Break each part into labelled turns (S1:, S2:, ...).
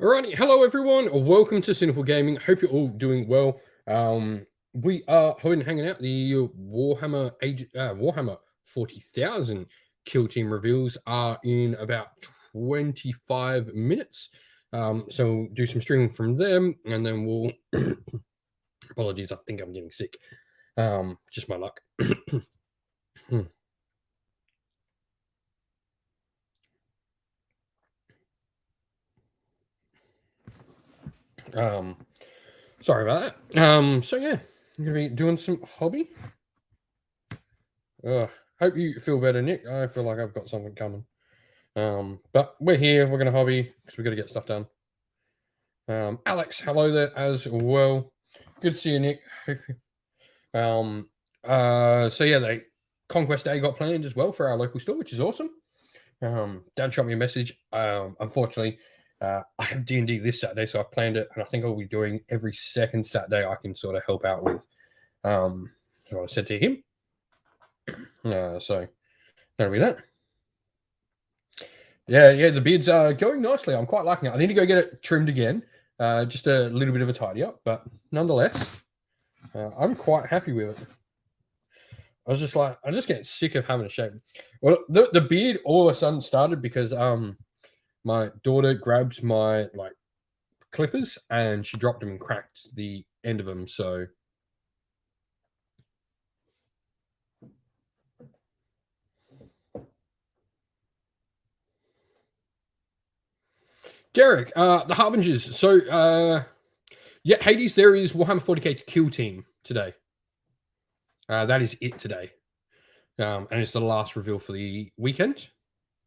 S1: Alrighty, hello everyone. Welcome to Sinful Gaming. Hope you're all doing well. We are hanging out. The Warhammer 40,000 kill team reveals are in about 25 minutes. So we'll do some streaming from them, and then we'll. Apologies, I think I'm getting sick. Just my luck. Sorry about that. So yeah, I'm gonna be doing some hobby. Hope you feel better, Nick. I feel like I've got something coming. But we're here. We're gonna hobby because we got to get stuff done. Alex, hello there as well. Good to see you, Nick. So yeah, the Conquest Day got planned as well for our local store, which is awesome. Dad shot me a message. Unfortunately, I have D&D this Saturday, so I've planned it, and I think I'll be doing every second Saturday I can sort of help out with. So I said to him. So that'll be that. Yeah, the beard's going nicely. I'm quite liking it. I need to go get it trimmed again. Just a little bit of a tidy up, but nonetheless, I'm quite happy with it. I just get sick of having a shave. Well, the beard all of a sudden started because my daughter grabbed my clippers and she dropped them and cracked the end of them. So Derek, the Harbingers. So yeah, Hades, there is Warhammer 40k kill team today. That is it today. And it's the last reveal for the weekend.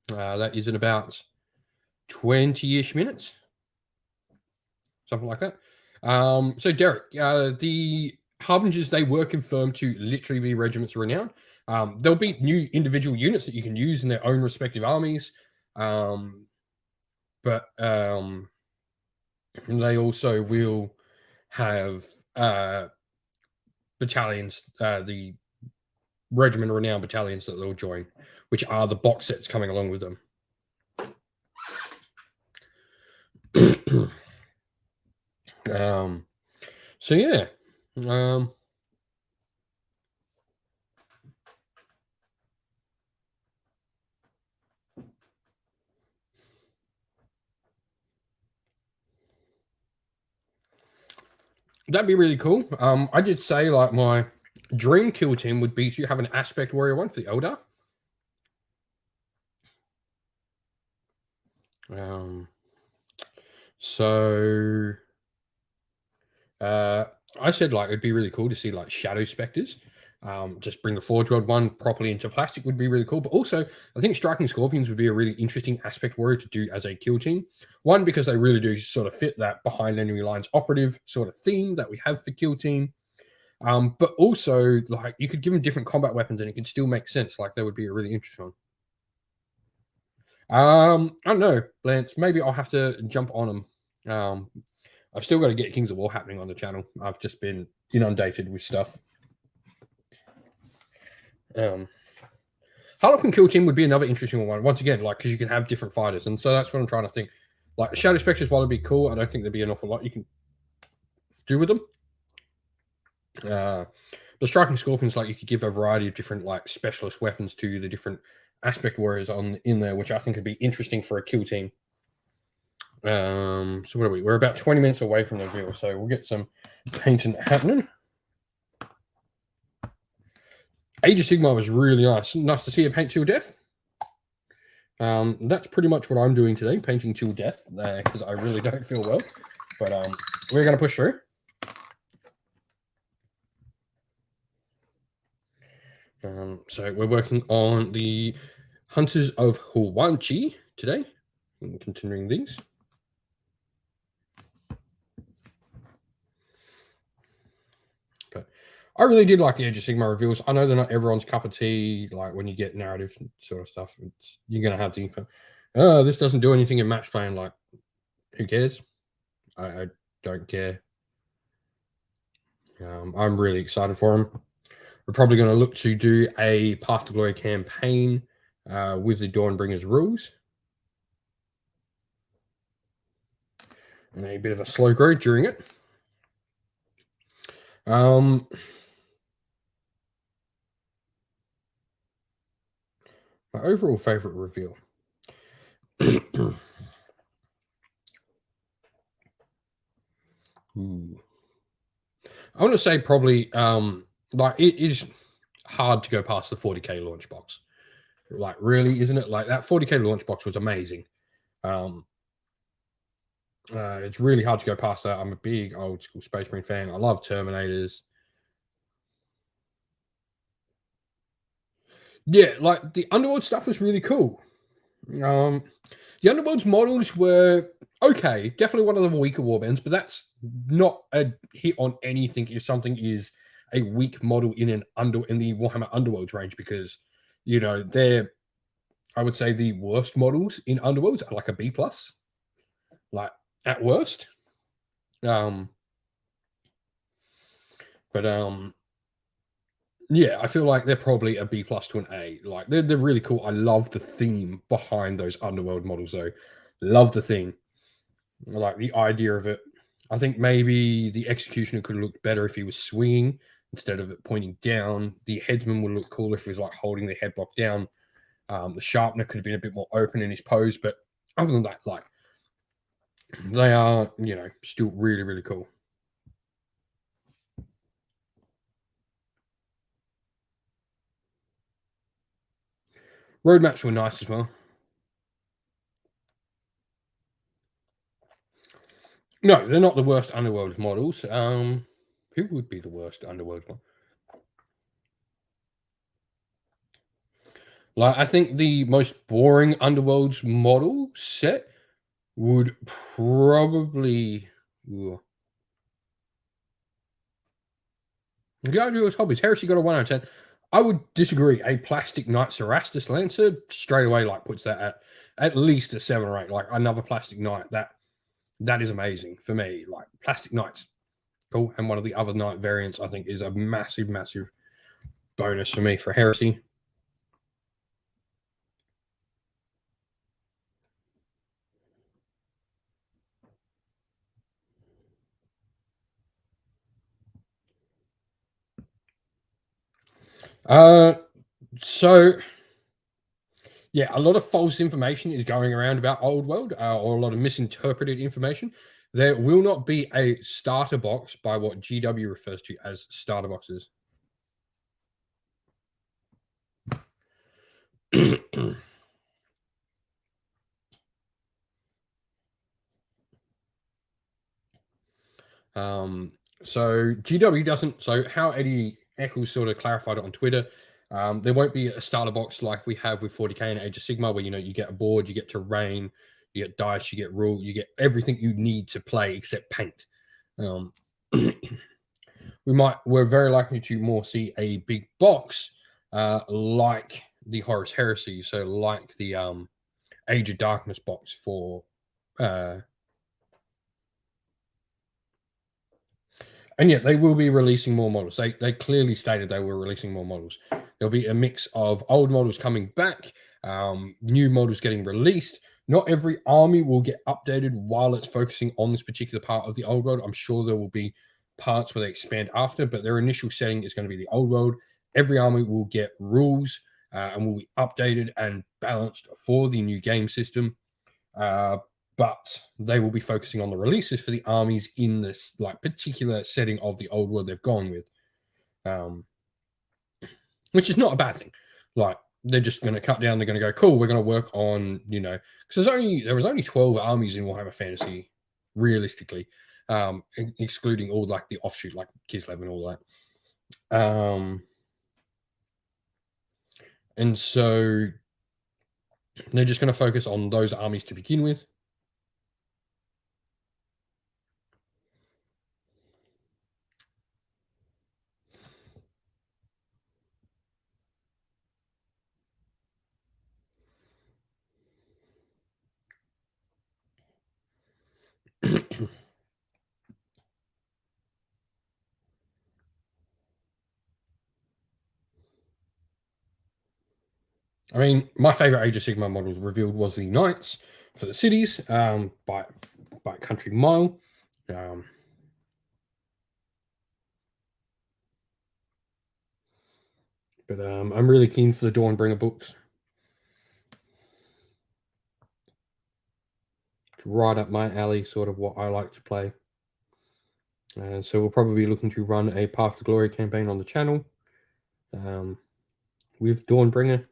S1: That is in about 20-ish minutes. Something like that. So Derek, the Harbingers, they were confirmed to literally be regiments of renown. There'll be new individual units that you can use in their own respective armies. But they also will have battalions, the regiment of renown battalions that they'll join, which are the box sets coming along with them. So yeah. That'd be really cool. I did say like my dream kill team would be to have an aspect warrior one for the Eldar. So I said like it'd be really cool to see like shadow specters. Just bring the Forge World one properly into plastic would be really cool. But also, I think striking scorpions would be a really interesting aspect warrior to do as a kill team. One, because they really do sort of fit that behind enemy lines operative sort of theme that we have for kill team. But also, like you could give them different combat weapons and it could still make sense. Like that would be a really interesting one. I don't know, Lance. Maybe I'll have to jump on them. I've still got to get Kings of War happening on the channel. I've just been inundated with stuff. Harlequin kill team would be another interesting one. Once again, like because you can have different fighters, and so that's what I'm trying to think. Like Shadow Spectres, while it'd be cool, I don't think there'd be an awful lot you can do with them. The striking scorpions, like you could give a variety of different like specialist weapons to the different aspect warriors in there, which I think would be interesting for a kill team. So what are we? We're about 20 minutes away from the reveal, so we'll get some painting happening. Age of Sigmar was really nice. Nice to see a paint till death. That's pretty much what I'm doing today, painting till death, because I really don't feel well. But we're going to push through. So we're working on the Hunters of Huanchi today, and continuing these. But I really did like the Age of Sigmar reveals. I know they're not everyone's cup of tea. Like when you get narrative sort of stuff, you're going to have the oh, this doesn't do anything in match playing. Like, who cares? I don't care. I'm really excited for them. We're probably going to look to do a Path to Glory campaign with the Dawnbringers rules. and a bit of a slow growth during it. My overall favorite reveal. Ooh. I want to say probably like it is hard to go past the 40k launch box. Like, really, isn't it? Like, that 40k launch box was amazing. Um it's really hard to go past that. I'm a big old school Space Marine fan. I love Terminators. Yeah, like the Underworld stuff was really cool. Um the Underworld's models were okay, definitely one of the weaker warbands, but that's not a hit on anything if something is a weak model in the Warhammer Underworlds range, because they're, I would say, the worst models in Underworlds are like a B plus, like, at worst. Um but Yeah, I feel like they're probably a B plus to an A. Like, they're really cool. I love the theme behind those Underworld models, though. Love the theme. I like the idea of it. I think maybe the executioner could have looked better if he was swinging instead of it pointing down. The headsman would look cooler if he was like holding the head block down. The sharpener could have been a bit more open in his pose, but other than that, like, they are, still really, really cool. Roadmaps were nice as well. No, they're not the worst Underworld models. Who would be the worst Underworld one? Like, I think the most boring Underworlds model set would probably. Ooh. The idea was hobbies. Heresy got a 1 out of 10. I would disagree. A plastic Knight Cerastus Lancer straight away like puts that at least a 7 or 8. Like, another plastic Knight, that is amazing for me. Like, plastic Knights, cool. And one of the other Knight variants, I think, is a massive, massive bonus for me for Heresy. Uh, so yeah, a lot of false information is going around about Old World, or a lot of misinterpreted information. There will not be a starter box by what GW refers to as starter boxes. Um, so GW doesn't. So how Eddie Eccles sort of clarified it on Twitter, there won't be a starter box like we have with 40k and Age of Sigmar, where you get a board, you get terrain, you get dice, you get rule, you get everything you need to play except paint. Um, we're very likely to more see a big box, like the Horus Heresy, so like the Age of Darkness box for. And yet they will be releasing more models. They clearly stated they were releasing more models. There'll be a mix of old models coming back, new models getting released. Not every army will get updated while it's focusing on this particular part of the old world. I'm sure there will be parts where they expand after, but their initial setting is going to be the old world. Every army will get rules, and will be updated and balanced for the new game system. Uh, but they will be focusing on the releases for the armies in this like particular setting of the old world they've gone with, um, which is not a bad thing. Like, they're just going to cut down. They're going to go, cool. We're going to work on, because there was only 12 armies in Warhammer Fantasy, realistically, excluding all like the offshoot like Kislev and all that. And so they're just going to focus on those armies to begin with. I mean, my favorite Age of Sigmar model revealed was the Knights for the cities, by by a country mile. But I'm really keen for the Dawnbringer books. It's right up my alley, sort of what I like to play. So we'll probably be looking to run a Path to Glory campaign on the channel with Dawnbringer.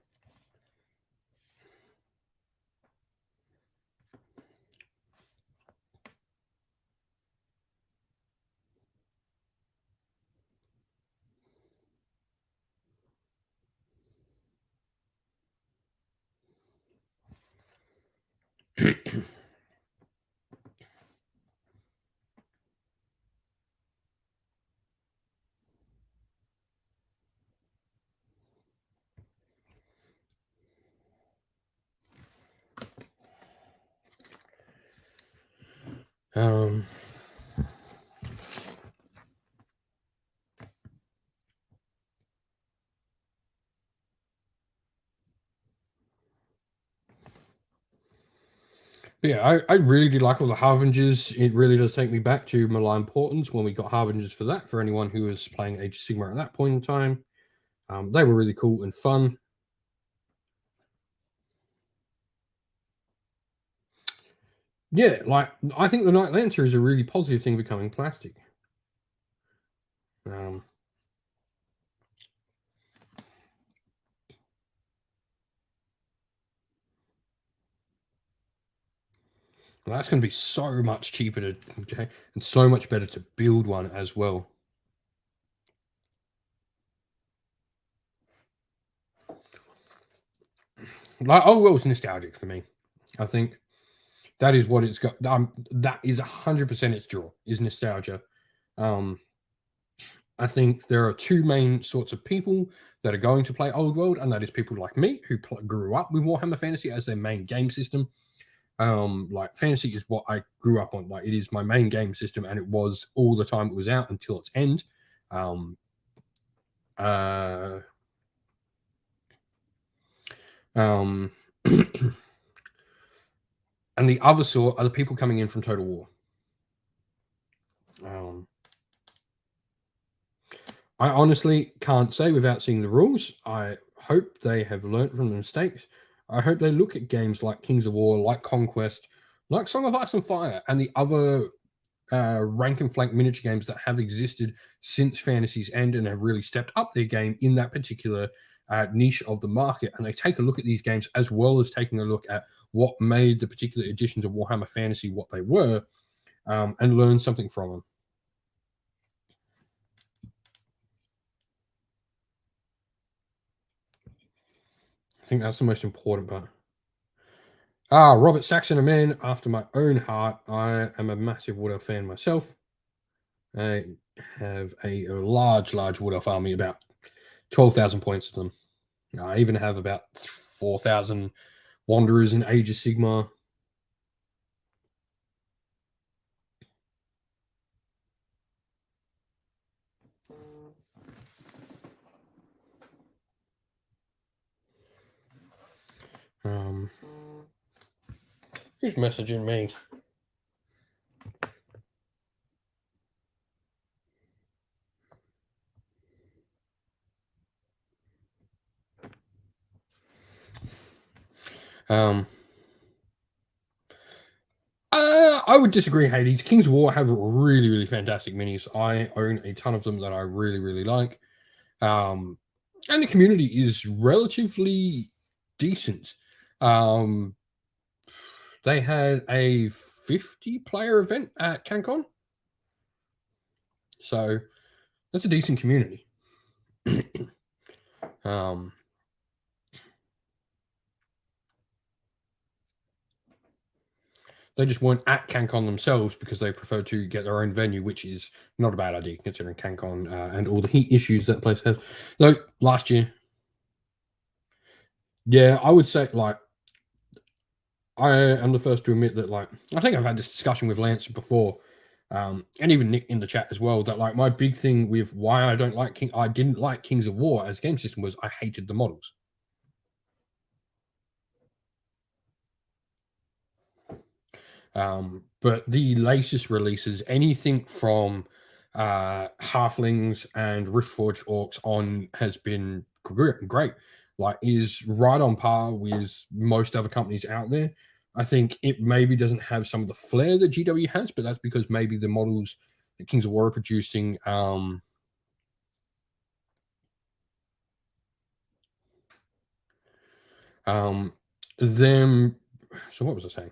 S1: Yeah, I really do like all the Harbingers. It really does take me back to Malign Portents when we got Harbingers for that, for anyone who was playing Age of Sigmar at that point in time. They were really cool and fun. Yeah, like, I think the Night Lancer is a really positive thing becoming plastic. That's going to be so much cheaper to, okay, and so much better to build one as well. Like, oh, well, it's nostalgic for me. I think that is what it's got. That is 100% its draw, is nostalgia. I think there are two main sorts of people that are going to play Old World, and that is people like me who grew up with Warhammer Fantasy as their main game system. Like, fantasy is what I grew up on. Like, it is my main game system, and it was all the time it was out until its end. And the other sort are the people coming in from Total War. I honestly can't say without seeing the rules. I hope they have learnt from the mistakes. I hope they look at games like Kings of War, like Conquest, like Song of Ice and Fire, and the other rank and flank miniature games that have existed since Fantasy's end and have really stepped up their game in that particular niche of the market. And they take a look at these games as well as taking a look at what made the particular editions of Warhammer Fantasy what they were, and learn something from them. I think that's the most important part. Robert Saxon, a man after my own heart. I am a massive Wood Elf fan myself. I have a large Wood Elf army, about 12,000 points of them. I even have about 4,000 Wanderers in Age of Sigmar. Who's messaging me? I would disagree, Hades. Kings of War have really fantastic minis. I own a ton of them that I really like. And the community is relatively decent. They had a 50-player event at CanCon, so that's a decent community. They just weren't at CanCon themselves because they preferred to get their own venue, which is not a bad idea considering CanCon and all the heat issues that place has. Though last year, yeah, I would say, like, I am the first to admit that, like, I think I've had this discussion with Lance before, and even Nick in the chat as well, that, like, my big thing with why I didn't like Kings of War as a game system was I hated the models. But the latest releases, anything from Halflings and Riftforged Orcs on, has been great. Like, is right on par with most other companies out there. I think it maybe doesn't have some of the flair that GW has, but that's because maybe the models that Kings of War are producing them. So what was I saying?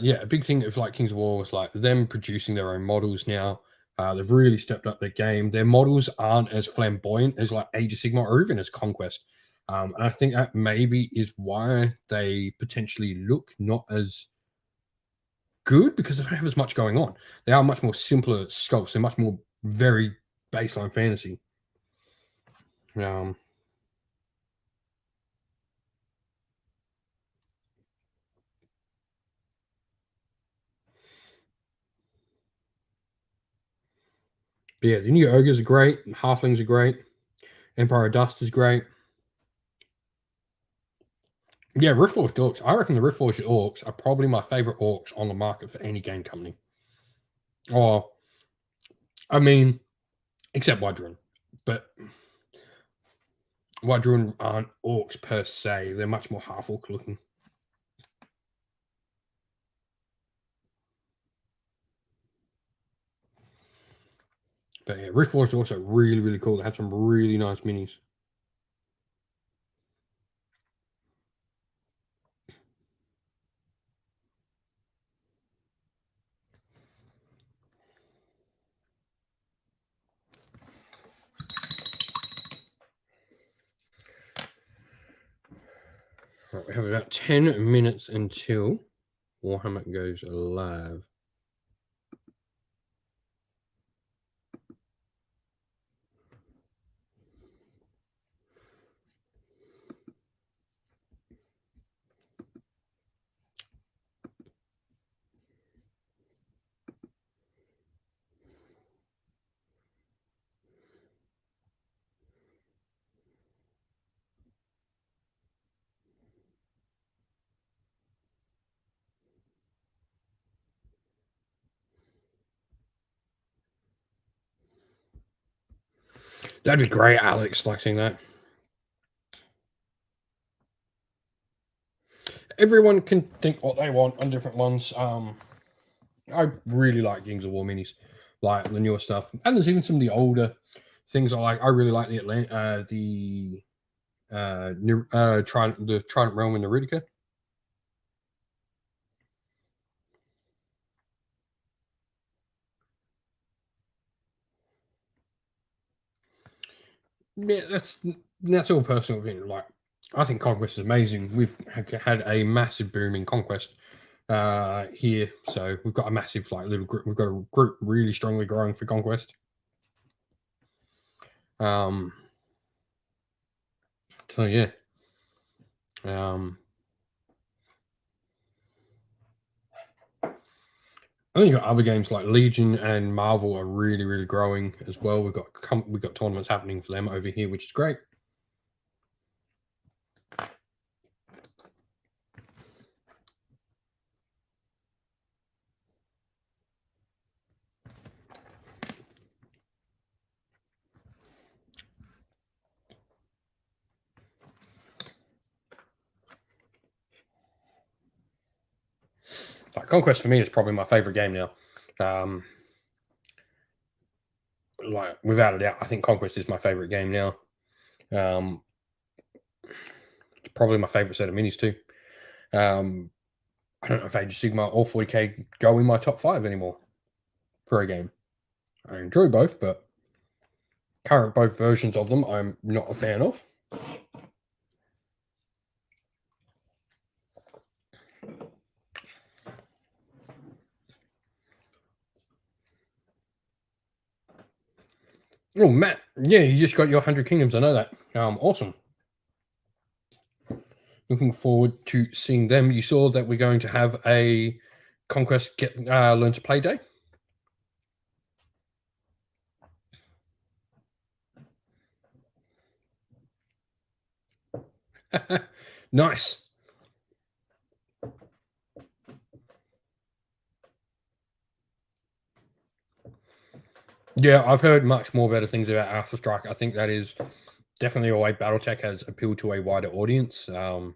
S1: Yeah, a big thing of like Kings of War was like them producing their own models now. They've really stepped up their game. Their models aren't as flamboyant as like Age of Sigmar or even as Conquest. And I think that maybe is why they potentially look not as good, because they don't have as much going on. They are much more simpler sculpts. They're much more very baseline fantasy. Um, but yeah, the new ogres are great. Halflings are great. Empire of Dust is great. Yeah, Riftforged Orcs. I reckon the Riftforged Orcs are probably my favorite orcs on the market for any game company. Or, I mean, except Wadron. But Wadron aren't orcs per se. They're much more half orc looking. But yeah, Riftforged Orcs are really, really cool. They have some really nice minis. Right, we have about 10 minutes until Warhammer goes live. That'd be great, Alex, flexing that. Everyone can think what they want on different ones. I really like Kings of War minis, like the newer stuff, and there's even some of the older things I like. I really like the Trident Realm in the Rudica. Yeah, that's all personal opinion. Like, I think Conquest is amazing. We've had a massive boom in Conquest here, so we've got a massive like little group. We've got a group really strongly growing for Conquest. Um, so yeah, um, I think you've got other games like Legion and Marvel are really, really growing as well. We've got tournaments happening for them over here, which is great. Like, Conquest for me is probably my favorite game now. Like, without a doubt, I think Conquest is my favorite game now. It's probably my favorite set of minis too. I don't know if Age of Sigma or 40k go in my top 5 anymore for a game. I enjoy both, but current both versions of them I'm not a fan of. Oh, Matt, yeah, you just got your 100 Kingdoms. I know that. Awesome. Looking forward to seeing them. You saw that we're going to have a Conquest Learn to Play Day. Nice. Yeah, I've heard much more better things about Alpha Strike. I think that is definitely a way BattleTech has appealed to a wider audience. The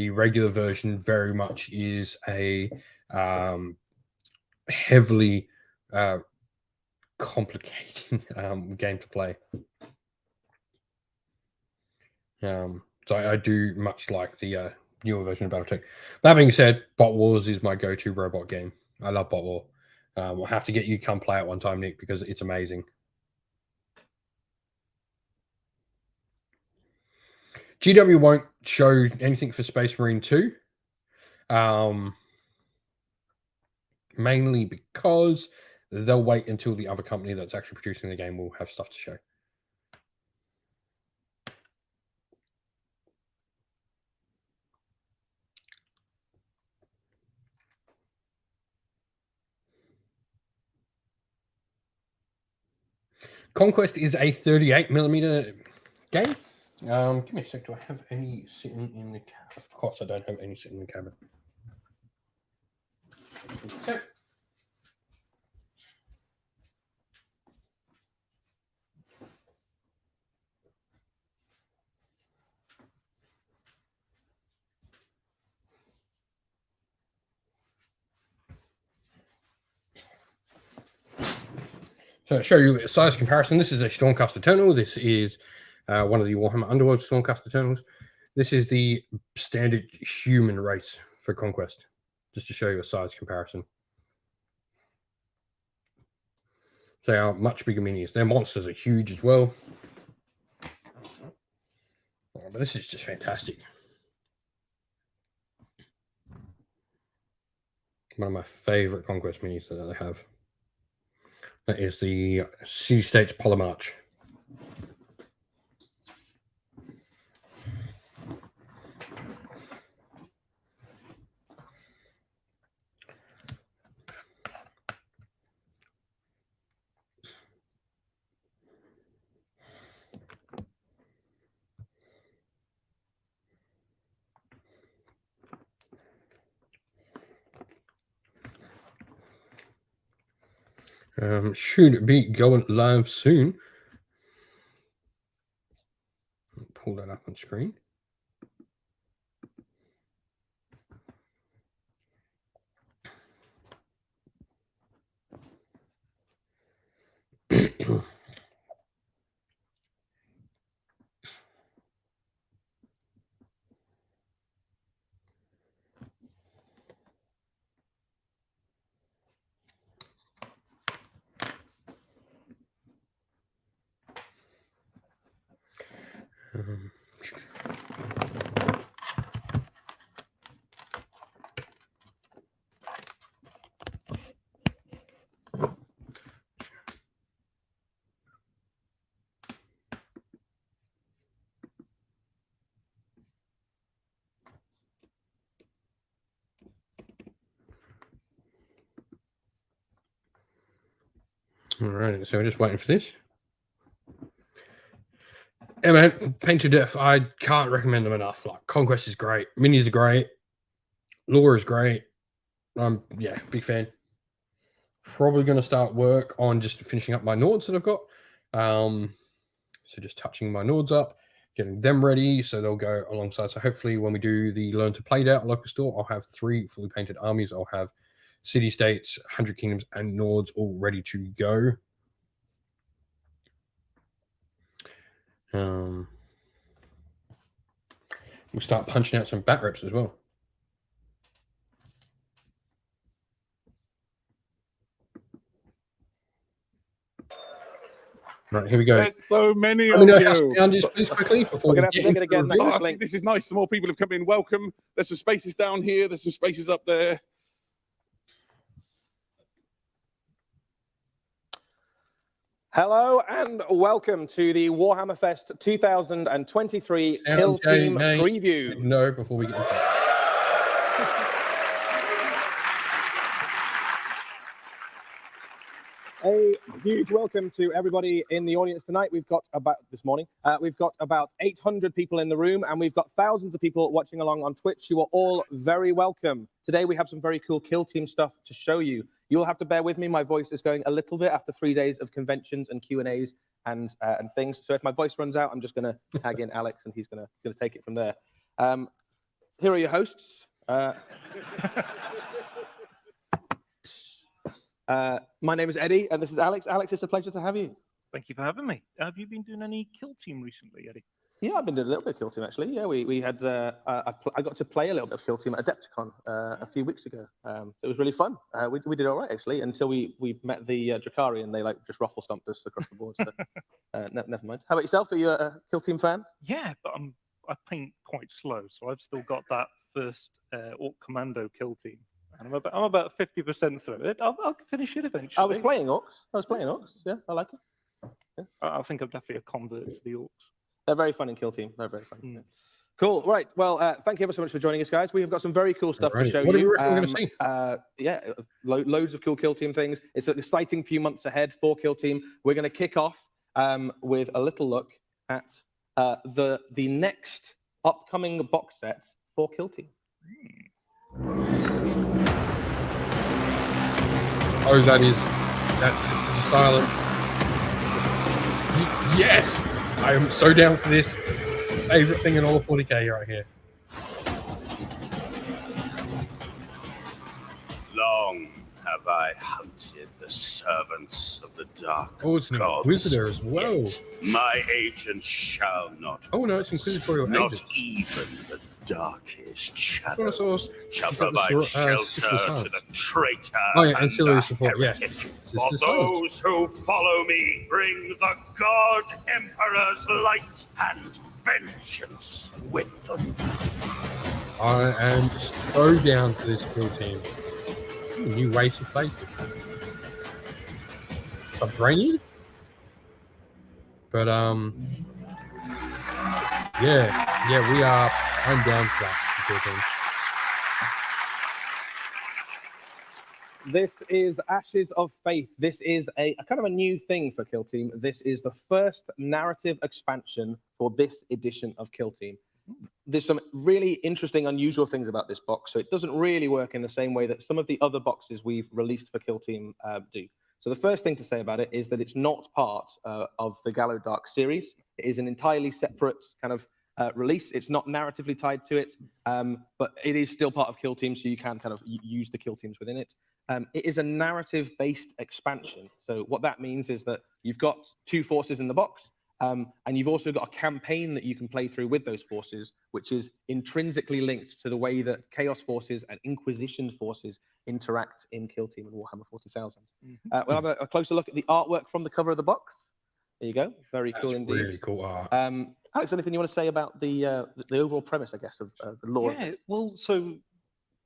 S1: regular version very much is a heavily complicated game to play. So I do much like the newer version of BattleTech. That being said, Bot Wars is my go-to robot game. I love Bot War. I'll have to get you to come play it one time, Nick, because it's amazing. GW won't show anything for Space Marine 2. Mainly because they'll wait until the other company that's actually producing the game will have stuff to show. Conquest is a 38mm game. Give me a sec. Do I have any sitting in the cabinet? Of course, I don't have any sitting in the cabinet. Okay. So to show you a size comparison, this is a Stormcast Eternal. This is one of the Warhammer Underworld Stormcast Eternals. This is the standard human race for Conquest, just to show you a size comparison. They are much bigger minis. Their monsters are huge as well. Oh, but this is just fantastic. One of my favorite Conquest minis that they have. That is the City States Polymarch. Should be going live soon. Pull that up on screen. All right, so we're just waiting for this. Yeah, man, Paint to Death. I can't recommend them enough. Like, Conquest is great. Minis are great. Lore is great. Yeah, big fan. Probably going to start work on just finishing up my Nords that I've got. So just touching my Nords up, getting them ready so they'll go alongside. So hopefully when we do the Learn to Play Day at local store, I'll have 3 fully painted armies. I'll have City States, 100 Kingdoms, and Nords all ready to go. We'll start punching out some bat reps as well. Right, here we go.
S2: There's so many
S1: Let me know
S2: of
S1: how
S2: you.
S1: sound is, please, quickly before we get into the review.
S2: Oh, this is nice. Some more people have come in. Welcome. There's some spaces down here. There's some spaces up there.
S3: Hello and welcome to the Warhammer Fest 2023 Kill Team Preview.
S1: No, before we get into that.
S3: A huge welcome to everybody in the audience tonight. We've got about 800 people in the room, and we've got thousands of people watching along on Twitch. You are all very welcome. Today we have some very cool Kill Team stuff to show you. You'll have to bear with me. My voice is going a little bit after 3 days of conventions and Q&As and things. So if my voice runs out, I'm just going to tag in Alex, and he's going to take it from there. Here are your hosts. My name is Eddie, and this is Alex. Alex, it's a pleasure to have you.
S4: Thank you for having me. Have you been doing any Kill Team recently, Eddie?
S3: Yeah, I've been doing a little bit of Kill Team, actually. Yeah, we had, I got to play a little bit of Kill Team at Adepticon a few weeks ago. It was really fun. We did all right, actually, until we met the Drakari, and they just ruffle stomped us across the board. So, never mind. How about yourself? Are you a Kill Team fan?
S4: Yeah, but I paint quite slow, so I've still got that first Orc Commando Kill Team. And I'm about 50% through it. I'll finish it eventually.
S3: I was playing Orcs. Yeah, I like it. Yeah.
S4: I think I'm definitely a convert to the Orcs.
S3: They're very fun in Kill Team. They're very fun. Yeah. Cool. Right. Well, thank you ever so much for joining us, guys. We have got some very cool stuff to show you.
S1: What do you reckon we're going to see?
S3: Yeah, loads of cool Kill Team things. It's an exciting few months ahead for Kill Team. We're going to kick off with a little look at the next upcoming box set for Kill Team.
S1: Oh, that's silent. Yes, I am so down for this. Favorite thing in all of 40k right here.
S5: Long have I hunted the servants of the dark
S1: It's an
S5: gods.
S1: Inquisitor as well.
S5: Yet my agent shall not.
S1: Oh no, it's Inquisitorial
S5: Not
S1: agent.
S5: even the darkest
S1: Well, I saw-
S5: shadows shall
S1: I've got the
S5: provide
S1: Sister
S5: shelter
S1: Silence.
S5: to the traitor
S1: Oh, yeah,
S5: and
S1: ancillary
S5: the
S1: support, yeah.
S5: heretic.
S1: Sister
S5: For
S1: Silence.
S5: those who follow me bring the God Emperor's light and vengeance with them.
S1: I am so down for this Kill Team. New way to play. Subterranean? But yeah, we are. I'm down for that Kill Team.
S3: This is Ashes of Faith. This is a kind of a new thing for Kill Team. This is the first narrative expansion for this edition of Kill Team. There's some really interesting, unusual things about this box. So it doesn't really work in the same way that some of the other boxes we've released for Kill Team do. So the first thing to say about it is that it's not part of the Gallo Dark series. It is an entirely separate kind of release. It's not narratively tied to it, but it is still part of Kill Team, so you can kind of use the Kill Teams within it. It is a narrative-based expansion. So what that means is that you've got 2 forces in the box, and you've also got a campaign that you can play through with those forces, which is intrinsically linked to the way that Chaos forces and Inquisition forces interact in Kill Team and Warhammer 40,000. We'll have a closer look at the artwork from the cover of the box. There you go. Very cool indeed.
S1: Really cool art.
S3: Alex, anything you want to say about the overall premise, I guess, of the lore?
S4: Yeah, well, so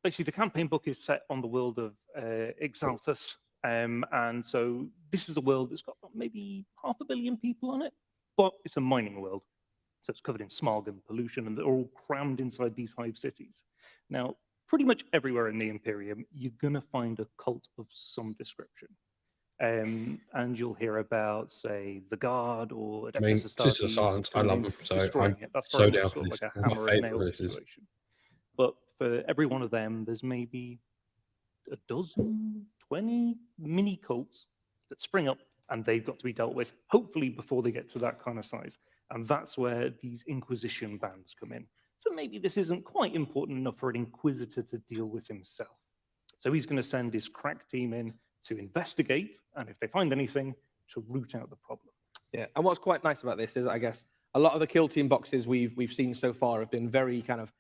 S4: basically the campaign book is set on the world of Exaltus. And so this is a world that's got maybe 500 million people on it, but it's a mining world. So it's covered in smog and pollution, and they're all crammed inside these 5 cities. Now, pretty much everywhere in the Imperium, you're going to find a cult of some description. And you'll hear about, say, the Guard or Adeptus Astartes.
S1: Sister Silence, I love them. So I'm
S4: That's
S1: so
S4: very
S1: down
S4: much
S1: for
S4: sort of
S1: this.
S4: like a
S1: One of my
S4: hammer and
S1: favourite
S4: nail
S1: races.
S4: situation. But for every one of them, there's maybe a dozen, 20 mini cults that spring up, and they've got to be dealt with, hopefully before they get to that kind of size. And that's where these Inquisition bands come in. So maybe this isn't quite important enough for an Inquisitor to deal with himself. So he's going to send his crack team in to investigate, and if they find anything, to root out the problem.
S3: Yeah, and what's quite nice about this is, I guess, a lot of the Kill Team boxes we've seen so far have been very kind of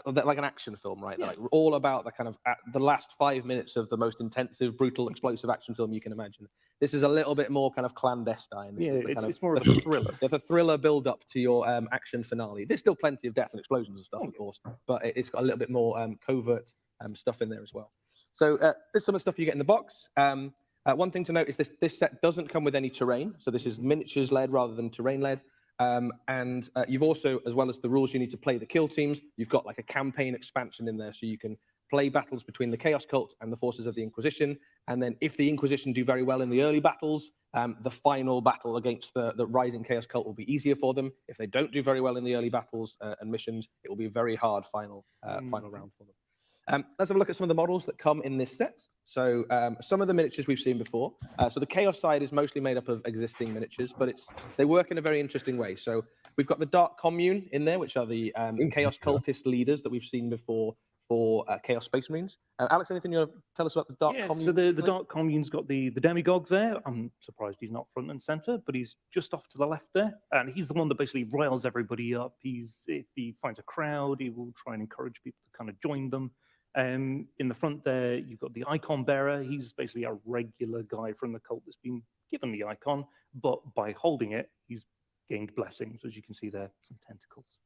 S3: like an action film, right?
S4: Yeah.
S3: They're like all about the kind of the last 5 minutes of the most intensive, brutal, explosive action film you can imagine. This is a little bit more kind of clandestine. This is the kind
S4: it's more of a thriller.
S3: There's a thriller build up to your action finale. There's still plenty of death and explosions and stuff, of course, but it's got a little bit more covert stuff in there as well. So there's some of the stuff you get in the box. One thing to note is this set doesn't come with any terrain. So this is miniatures led rather than terrain led. And you've also, as well as the rules you need to play the Kill Teams, you've got like a campaign expansion in there, so you can play battles between the Chaos Cult and the forces of the Inquisition. And then if the Inquisition do very well in the early battles, the final battle against the rising Chaos Cult will be easier for them. If they don't do very well in the early battles and missions, it will be a very hard final round for them. Let's have a look at some of the models that come in this set. So some of the miniatures we've seen before. So the Chaos side is mostly made up of existing miniatures, but they work in a very interesting way. So we've got the Dark Commune in there, which are the Chaos Cultist leaders that we've seen before for Chaos Space Marines. Alex, anything you want to tell us about the Dark Commune?
S4: So the Dark Commune's got the demigod there. I'm surprised he's not front and center, but he's just off to the left there. And he's the one that basically riles everybody up. If he finds a crowd, he will try and encourage people to kind of join them. In the front there, you've got the icon bearer. He's basically a regular guy from the cult that's been given the icon, but by holding it, he's gained blessings, as you can see there, some tentacles.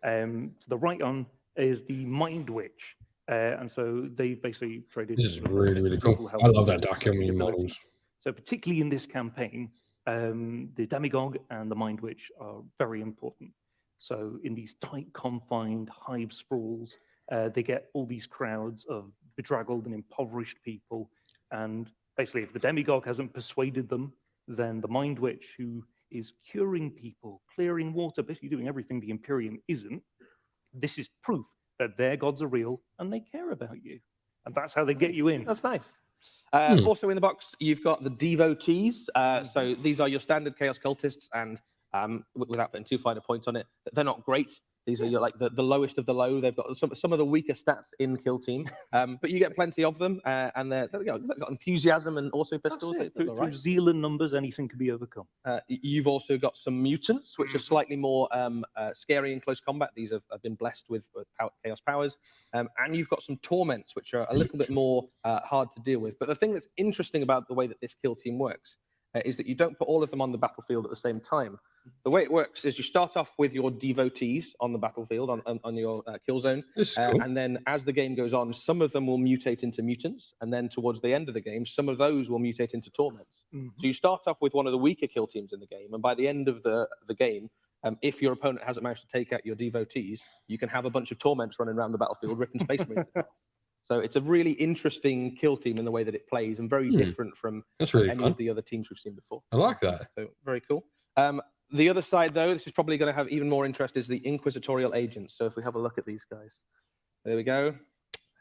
S4: To the right on is the Mind Witch. And so they basically traded.
S1: This is really, really cool. I love that Dark Commune models.
S4: So particularly in this campaign, the Demagogue and the Mind Witch are very important. So in these tight, confined hive sprawls, they get all these crowds of bedraggled and impoverished people. And basically, if the Demagogue hasn't persuaded them, then the Mind Witch, who is curing people, clearing water, basically doing everything the Imperium isn't, this is proof that their gods are real and they care about you. And that's how they get you in.
S3: That's nice. Also in the box, you've got the Devotees. So these are your standard Chaos Cultists, and without putting too fine a point on it, they're not great. These are like the lowest of the low. They've got some of the weaker stats in Kill Team, but you get plenty of them, and they've got enthusiasm and also pistols.
S4: Through zeal and numbers, anything can be overcome.
S3: You've also got some mutants, which are slightly more scary in close combat. These have been blessed with chaos powers, and you've got some torments, which are a little bit more hard to deal with. But the thing that's interesting about the way that this Kill Team works is that you don't put all of them on the battlefield at the same time. The way it works is you start off with your Devotees on the battlefield, on your kill zone,
S1: Cool.
S3: and then as the game goes on, some of them will mutate into mutants, and then towards the end of the game, some of those will mutate into torments. So you start off with one of the weaker kill teams in the game, and by the end of the game, if your opponent hasn't managed to take out your Devotees, you can have a bunch of torments running around the battlefield, ripping Space Marines apart. So it's a really interesting kill team in the way that it plays, and very different from
S1: really
S3: any
S1: fun.
S3: of the other teams we've seen before.
S1: I like that.
S3: So very cool. The other side, though, this is probably going to have even more interest, is the Inquisitorial Agents. So if we have a look at these guys, there we go.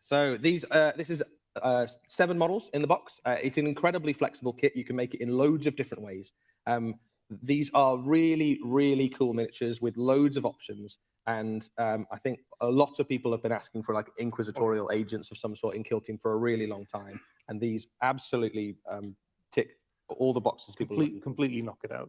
S3: So this is 7 models in the box. It's an incredibly flexible kit. You can make it in loads of different ways. These are really, really cool miniatures with loads of options. And I think a lot of people have been asking for like Inquisitorial Agents of some sort in Kill Team for a really long time. And these absolutely tick all the boxes people
S4: completely knock it out.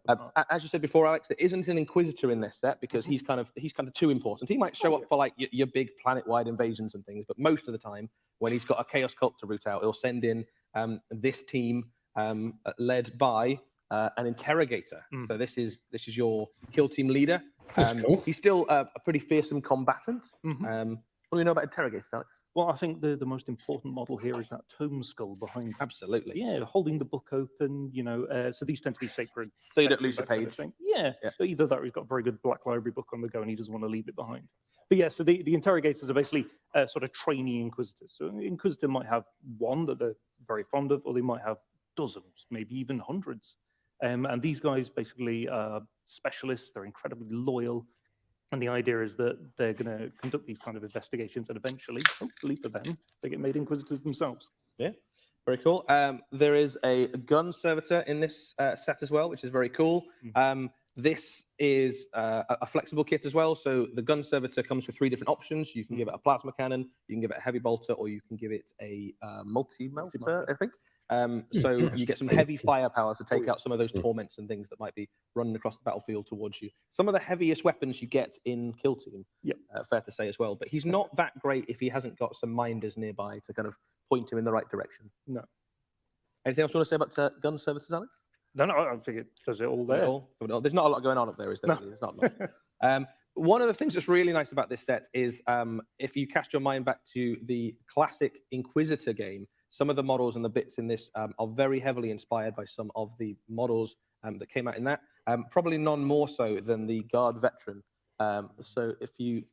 S3: As you said before, Alex, there isn't an Inquisitor in this set because he's kind of too important. He might show up for like your big planet-wide invasions and things, but most of the time, when he's got a Chaos Cult to root out, he'll send in this team led by an Interrogator. So this is your Kill Team leader.
S1: Cool.
S3: He's still a pretty fearsome combatant. What do you know about Interrogators, Alex?
S4: Well, I think the most important model here is that Tome Skull behind.
S3: Absolutely.
S4: Yeah, holding the book open, so these tend to be sacred.
S3: So you don't lose your page.
S4: Yeah. So either that or he's got a very good Black Library book on the go and he doesn't want to leave it behind. But yeah, so the Interrogators are basically sort of trainee Inquisitors. So an Inquisitor might have one that they're very fond of, or they might have dozens, maybe even hundreds. And these guys basically are specialists, they're incredibly loyal. And the idea is that they're going to conduct these kind of investigations, and eventually, hopefully for them, they get made Inquisitors themselves.
S3: Yeah, very cool. There is a gun servitor in this set as well, which is very cool. This is a flexible kit as well. So the gun servitor comes with 3 different options. You can give it a plasma cannon, you can give it a heavy bolter, or you can give it a multi-melter, I think. So you get some heavy firepower to take out some of those torments and things that might be running across the battlefield towards you. Some of the heaviest weapons you get in Kill Team, fair to say as well. But he's not that great if he hasn't got some minders nearby to kind of point him in the right direction.
S4: No.
S3: Anything else you want to say about gun services, Alex?
S4: No, I think it says it all there.
S3: There's not a lot going on up there, is there?
S4: No.
S3: There's not much. One of the things that's really nice about this set is if you cast your mind back to the classic Inquisitor game, some of the models and the bits in this are very heavily inspired by some of the models that came out in that. Probably none more so than the Guard Veteran. So if you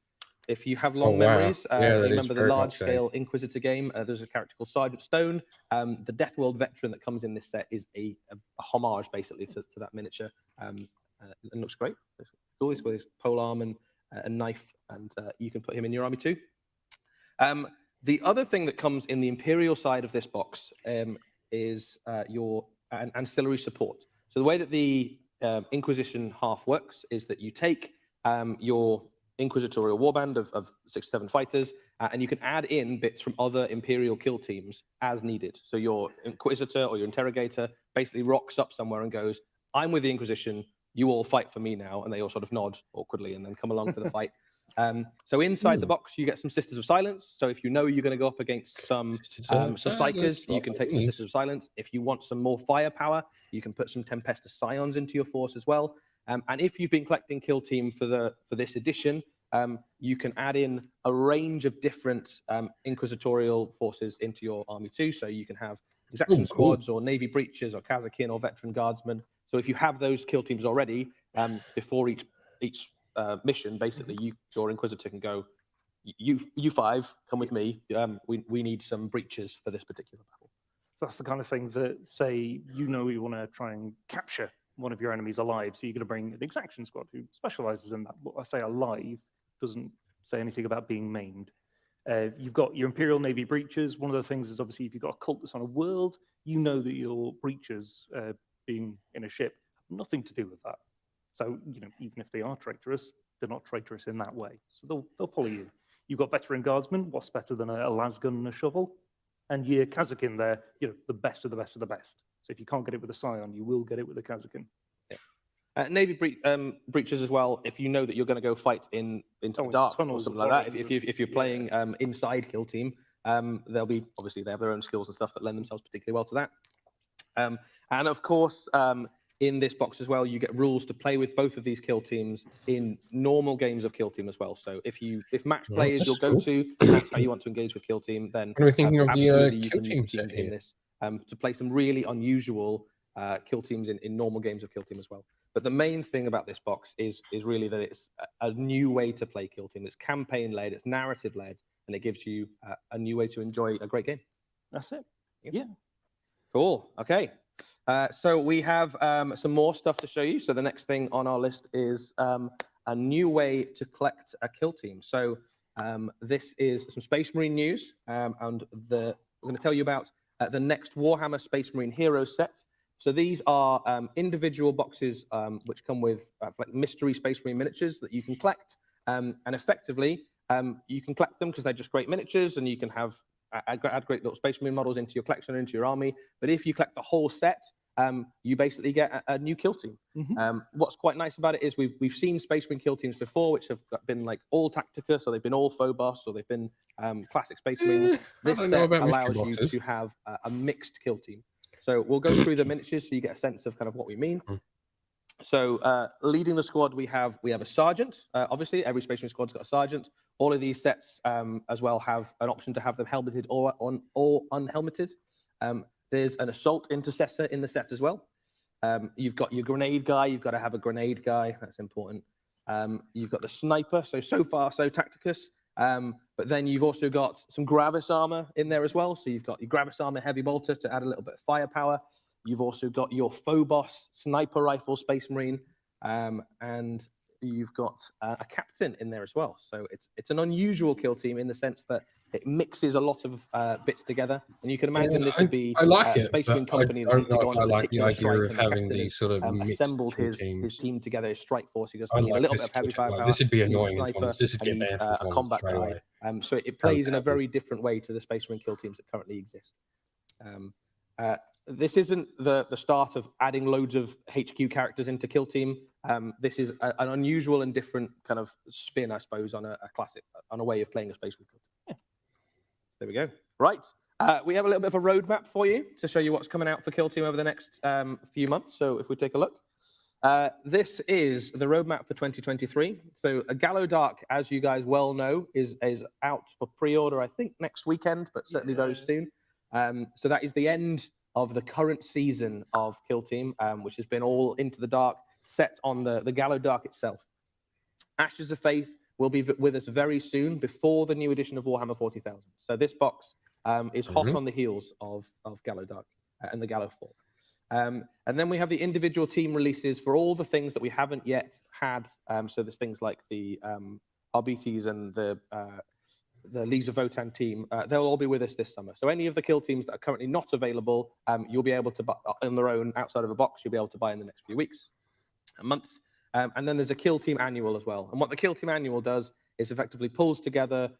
S3: if you have long
S1: wow.
S3: memories,
S1: Yeah, that is
S3: remember the
S1: very much
S3: large-scale Inquisitor game. There's a character called Sergeant Stone. The Death World veteran that comes in this set is a homage, basically, to that miniature. And looks great. It's cool. He's got his polearm and a knife, and you can put him in your army too. The other thing that comes in the Imperial side of this box is your ancillary support. So the way that the Inquisition half works is that you take your Inquisitorial warband of 6 or 7 fighters, and you can add in bits from other Imperial kill teams as needed. So your Inquisitor or your Interrogator basically rocks up somewhere and goes, I'm with the Inquisition, you all fight for me now, and they all sort of nod awkwardly and then come along for the fight. So inside the box, you get some Sisters of Silence. So if you know you're going to go up against some Psychers, you can take some Sisters of Silence. If you want some more firepower, you can put some Tempestus Scions into your force as well. And if you've been collecting Kill Team for this edition, you can add in a range of different Inquisitorial forces into your army too. So you can have Exaction Squads or Navy Breachers or Kazakin or Veteran Guardsmen. So if you have those Kill Teams already, before each mission, basically, your Inquisitor can go, you 5, come with me. We need some breaches for this particular battle.
S4: So that's the kind of thing that, say, you want to try and capture one of your enemies alive, so you're going to bring an Exaction Squad who specializes in that. What I say alive doesn't say anything about being maimed. You've got your Imperial Navy breaches. One of the things is, obviously, if you've got a cult that's on a world, you know that your breaches being in a ship have nothing to do with that. So, even if they are traitorous, they're not traitorous in that way. So they'll follow you. You've got Veteran Guardsmen. What's better than a lasgun and a shovel? And your Kazakin there, the best of the best of the best. So if you can't get it with a Scion, you will get it with a Kazakin.
S3: Yeah. Navy breaches as well. If you know that you're going to go fight into the dark or something like that, if you're playing inside Kill Team, they'll be, obviously, they have their own skills and stuff that lend themselves particularly well to that. And of course, in this box as well, you get rules to play with both of these Kill Teams in normal games of Kill Team as well. So if match play is your go-to, and that's how you want to engage with Kill Team, then absolutely you can use the teams in this to play some really unusual Kill Teams in normal games of Kill Team as well. But the main thing about this box is really that it's a new way to play Kill Team. It's campaign-led, it's narrative-led, and it gives you a new way to enjoy a great game.
S4: That's it. Yeah.
S3: Cool. Okay. So we have some more stuff to show you. So the next thing on our list is a new way to collect a Kill Team. So this is some Space Marine news, and we're going to tell you about the next Warhammer Space Marine Heroes set. So these are individual boxes which come with like mystery Space Marine miniatures that you can collect, and effectively you can collect them because they're just great miniatures, and you can have add great little Space Marine models into your collection, into your army. But if you collect the whole set, you basically get a new Kill Team. What's quite nice about it is we've seen Space Marine Kill Teams before, which have been like all Tactica, so they've been all Phobos, or they've been classic Space Marines. This set allows you to have a mixed Kill Team. So we'll go through the miniatures so you get a sense of kind of what we mean. So leading the squad, we have a sergeant. Obviously, every Space Marine squad's got a sergeant. All of these sets as well have an option to have them helmeted or unhelmeted. There's an assault intercessor in the set as well. You've got your grenade guy. You've got to have a grenade guy. That's important. You've got the sniper. So far, so Tacticus. But then you've also got some Gravis armor in there as well. So you've got your Gravis armor heavy bolter to add a little bit of firepower. You've also got your Phobos sniper rifle Space Marine, and you've got a captain in there as well. So it's an unusual Kill Team in the sense that it mixes a lot of bits together, and you can imagine this would be a Space Marine company that needs to go on a particular strike, and having these sort of assembled his team together, his strike force. He goes, I need a little bit of heavy firepower.
S1: This would be
S3: I need a
S1: annoying.
S3: sniper. I need a combat guy. So it plays in a very different way to the Space Marine Kill Teams that currently exist. This isn't the start of adding loads of HQ characters into Kill Team. This is an unusual and different kind of spin, I suppose, on a classic, on a way of playing a Space Marine Kill Team. Yeah. There we go. Right. We have a little bit of a roadmap for you to show you what's coming out for Kill Team over the next few months. So if we take a look. This is the roadmap for 2023. So a Gallo Dark, as you guys well know, is out for pre-order, I think, next weekend, but certainly very soon. So that is the end of the current season of Kill Team, which has been all Into the Dark, set on the Gallo Dark itself. Ashes of Faith will be with us very soon before the new edition of Warhammer 40,000. So this box is hot on the heels of Gallo Dark and the Gallo Fall. And then we have the individual team releases for all the things that we haven't yet had. So there's things like the RBTs and the Lisa Votan team. They'll all be with us this summer. So any of the kill teams that are currently not available, you'll be able to buy on their own outside of a box. You'll be able to buy in the next few weeks and months. And then there's a kill team annual as well. And what the kill team annual does is effectively pulls together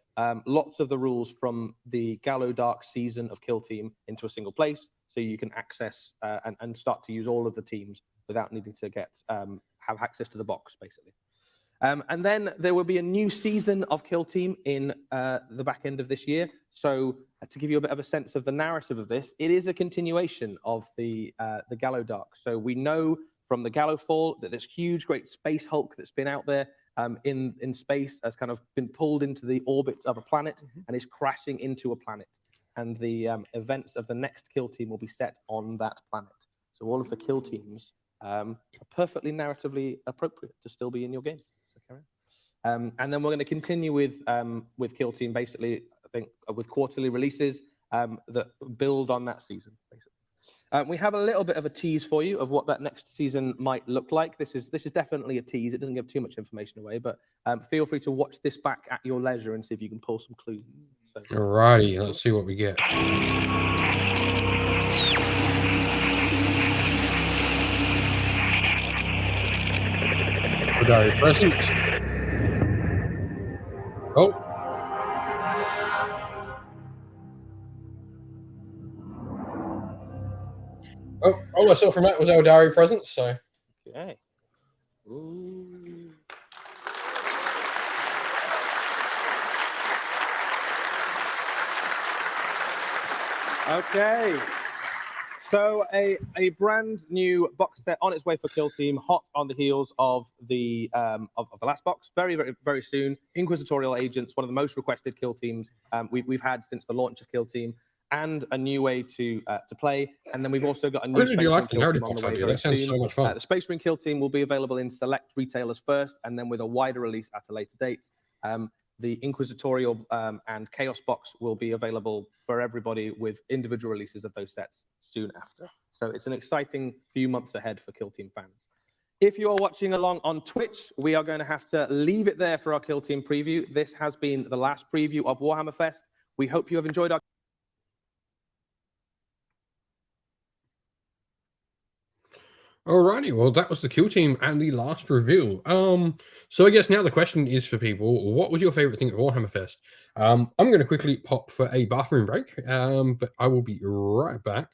S3: lots of the rules from the Gallo Dark season of kill team into a single place, so you can access and start to use all of the teams without needing to have access to the box, basically. And then there will be a new season of Kill Team in the back end of this year. So to give you a bit of a sense of the narrative of this, it is a continuation of the Gallo Dark. So we know from the Gallo Fall that this huge, great space Hulk that's been out there in space has kind of been pulled into the orbit of a planet and is crashing into a planet. And the events of the next Kill Team will be set on that planet. So all of the Kill Teams are perfectly narratively appropriate to still be in your game. And then we're going to continue with Kill Team, basically, I think, with quarterly releases that build on that season, basically. We have a little bit of a tease for you of what that next season might look like. This is definitely a tease. It doesn't give too much information away, but feel free to watch this back at your leisure and see if you can pull some clues. So,
S1: Alrighty, let's see what we get. Diary presents. Oh. Oh, all I saw from that was our diary presents, so.
S3: okay. Ooh. Okay. So a brand new box set on its way for Kill Team, hot on the heels of the last box. Very, very, very soon. Inquisitorial Agents, one of the most requested Kill Teams we've had since the launch of Kill Team, and a new way to play. And then we've also got a new Space Marine Kill Team on the way very soon.
S1: So much fun.
S3: The Space Marine Kill Team will be available in select retailers first, and then with a wider release at a later date. The Inquisitorial and Chaos box will be available for everybody with individual releases of those sets soon after. So it's an exciting few months ahead for Kill Team fans. If you're watching along on Twitch, we are going to have to leave it there for our Kill Team preview. This has been the last preview of Warhammer Fest. We hope you have enjoyed our
S1: Alrighty, well, that was the Kill Team and the last reveal. So I guess now the question is for people, what was your favorite thing at Warhammer Fest? I'm going to quickly pop for a bathroom break, but I will be right back.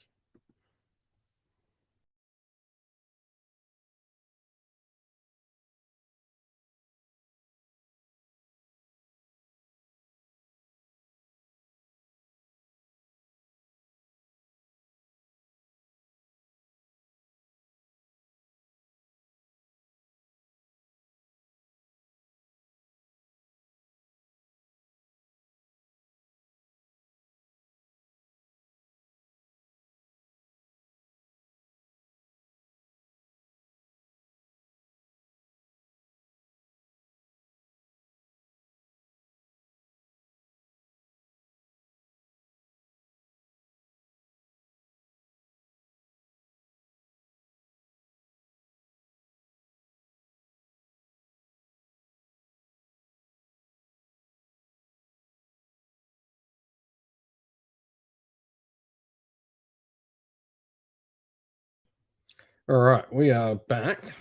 S1: All right, we are back.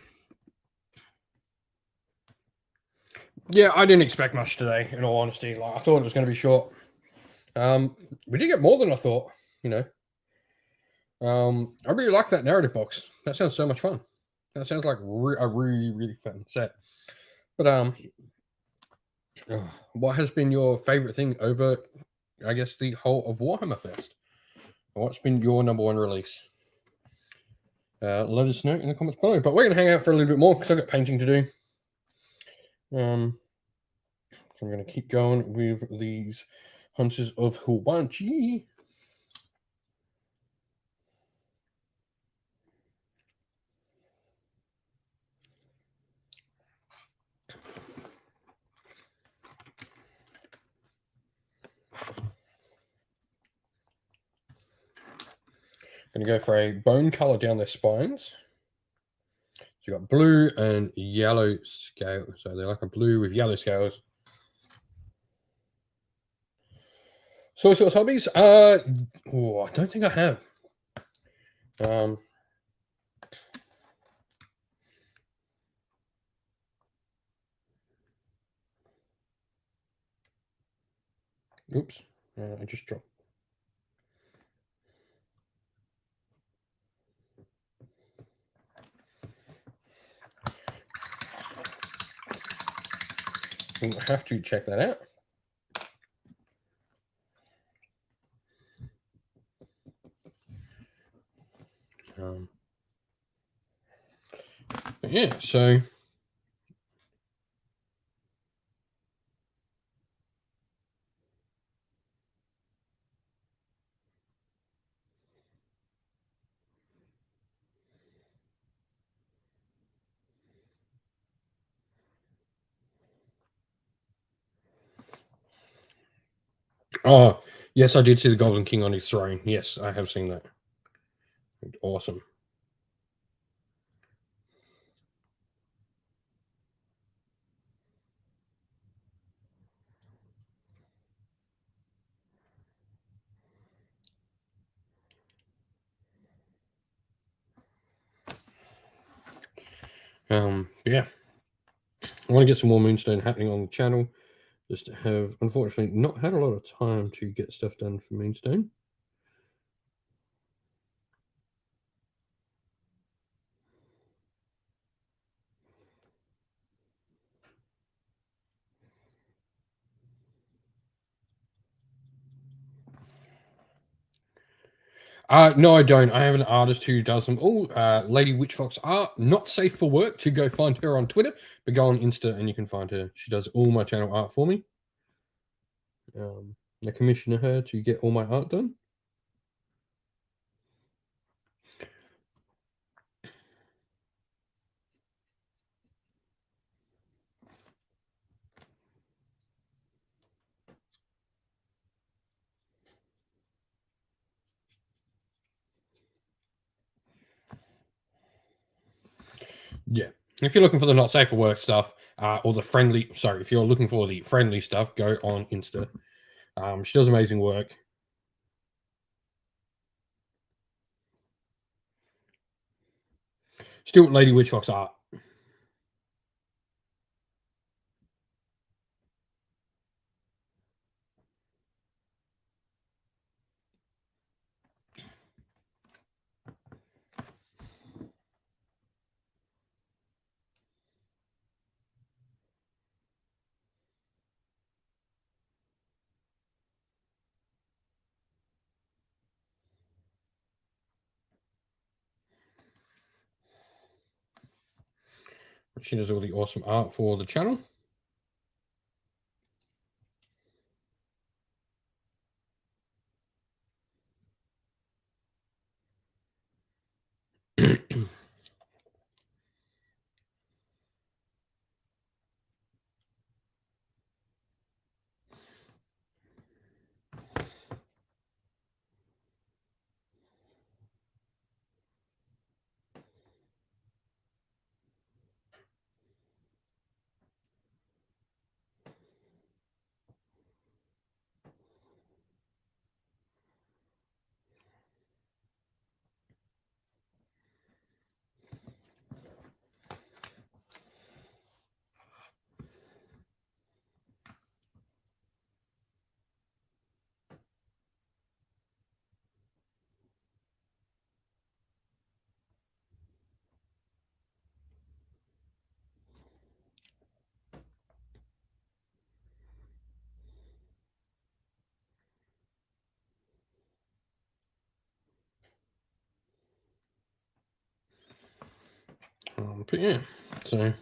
S1: Yeah, I didn't expect much today, in all honesty. Like, I thought it was going to be short. We did get more than I thought, you know. I really like that narrative box. That sounds so much fun. That sounds like a really, really fun set. But what has been your favorite thing over, I guess, the whole of Warhammer Fest? What's been your number one release? Let us know in the comments below. But we're going to hang out for a little bit more because I've got painting to do. So I'm going to keep going with these Hunters of Huwanchi. Going to go for a bone color down their spines. So you got blue and yellow scale. So they're like a blue with yellow scales. Soy sauce hobbies? I don't think I have. Oops, I just dropped. We'll have to check that out. But yeah, so oh yes, I did see the Golden King on his throne. Yes, I have seen that. Awesome. Yeah, I want to get some more Moonstone happening on the channel. Just have, unfortunately, not had a lot of time to get stuff done for Moonstone. No, I don't. I have an artist who does them all. Lady Witchfox Art, not safe for work. To go find her on Twitter, but go on Insta and you can find her. She does all my channel art for me. I commission her to get all my art done. Yeah. If you're looking for the not safe for work stuff, or the friendly, sorry, if you're looking for the friendly stuff, go on Insta. She does amazing work. Still Lady Witchfox Art. She does all the awesome art for the channel. But yeah, so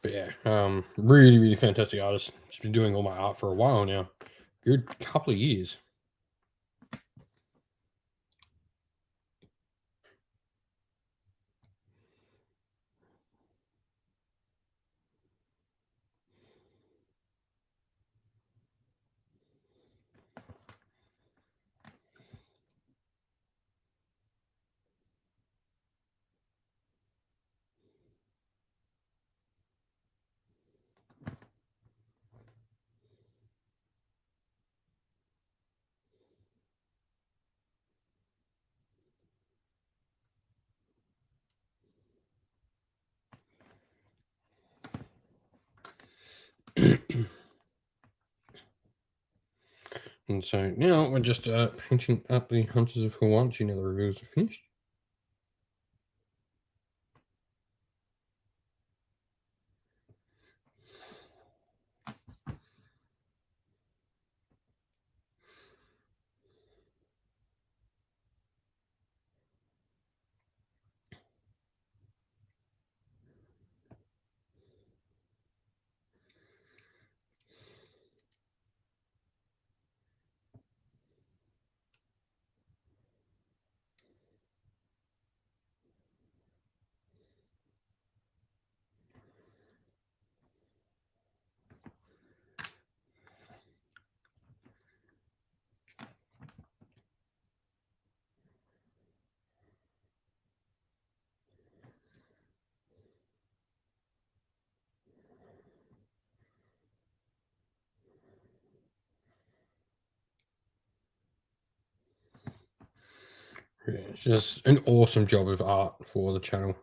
S1: But yeah, really, really fantastic artist. She's been doing all my art for a while now. Good couple of years. And so now we're just painting up the Hunters of Hawaii. Now the reviews are finished. Yeah, it's just an awesome job of art for the channel.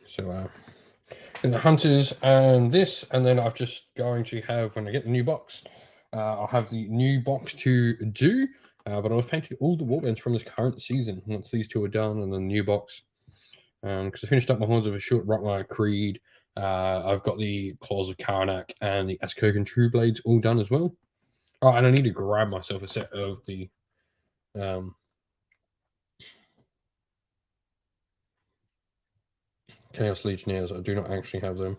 S1: So, and the Hunters and this, and then I'm just going to have, when I get the new box, I'll have the new box to do, but I've painted all the warbands from this current season once these two are done, and then the new box. Because I finished up my Horns of a Short Rottweiler Creed. I've got the Claws of Karnak and the Askogan True Blades all done as well. Oh, and I need to grab myself a set of the Chaos Legionnaires. I do not actually have them.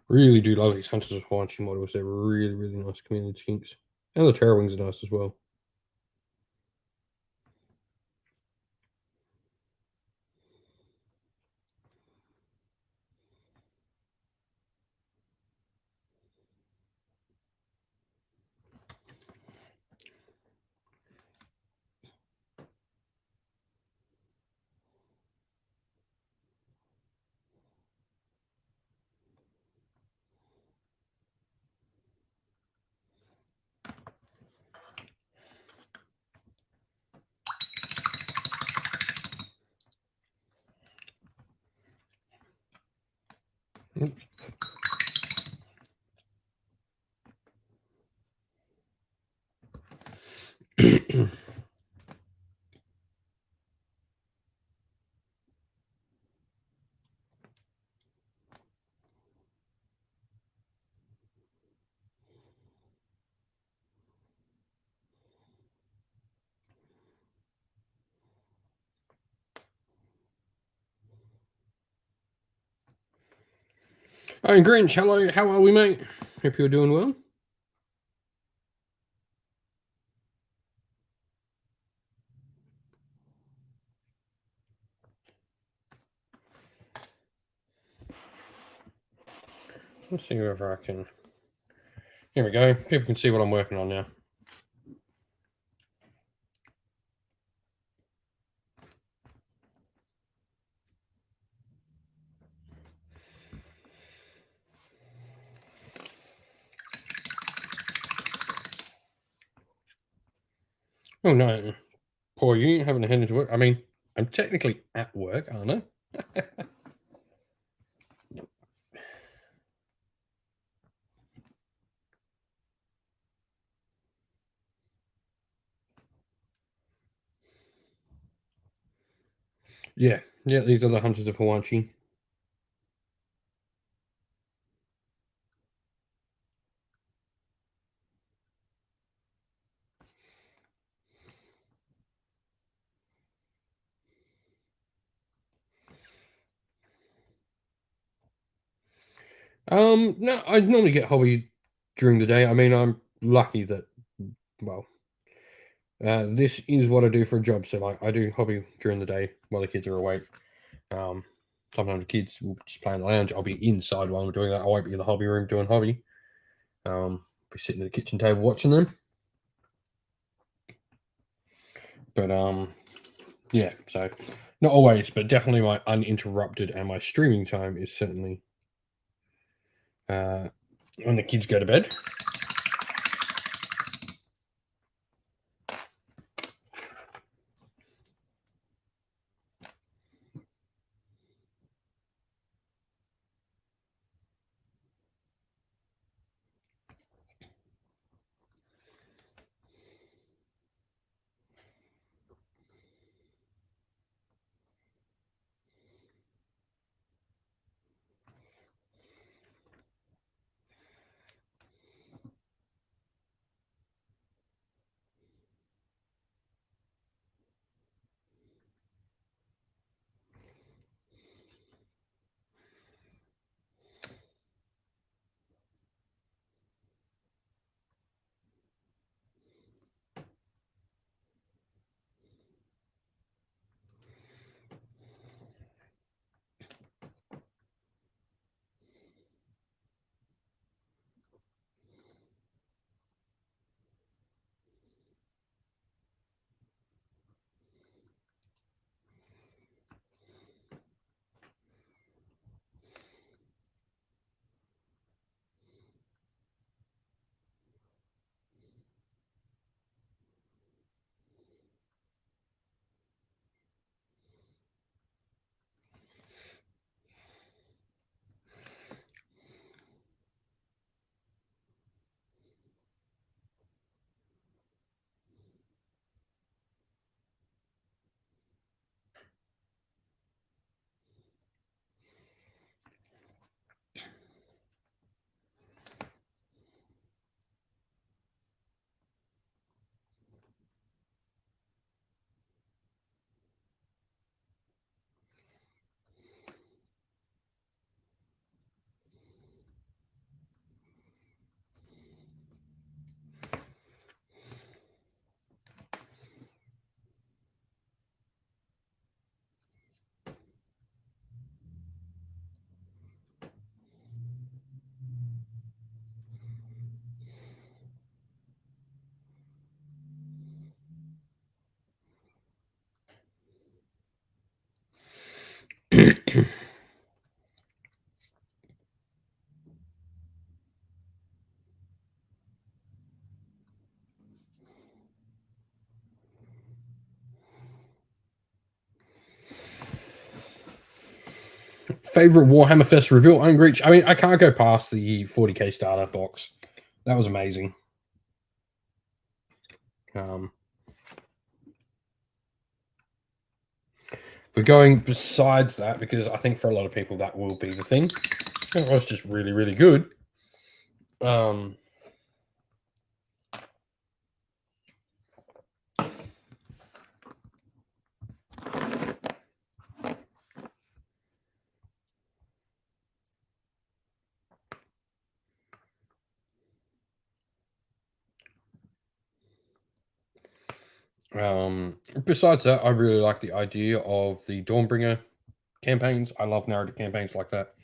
S1: Really do love these Hunters of Hawaii models. They're really, really nice community skinks. And the Terror Wings are nice as well. Oops. Hey, Grinch, hello. How are we, mate? Hope you're doing well. Let's see whether I can. Here we go. People can see what I'm working on now. Oh no, poor you having to head into work. I mean, I'm technically at work, aren't I? Yeah, these are the Hunters of Hawaii. No, I normally get hobby during the day. I mean, I'm lucky that, well, this is what I do for a job. So I do hobby during the day while the kids are awake. Sometimes the kids will just play in the lounge. I'll be inside while I'm doing that. I won't be in the hobby room doing hobby. Be sitting at the kitchen table watching them. But yeah, so not always, but definitely my uninterrupted and my streaming time is certainly when the kids go to bed. Favorite Warhammer Fest reveal, Ungreach. I mean, I can't go past the 40k starter box. That was amazing. We're going besides that because I think for a lot of people that will be the thing. It was just really, really good. Besides that, I really like the idea of the Dawnbringer campaigns. I love narrative campaigns like that.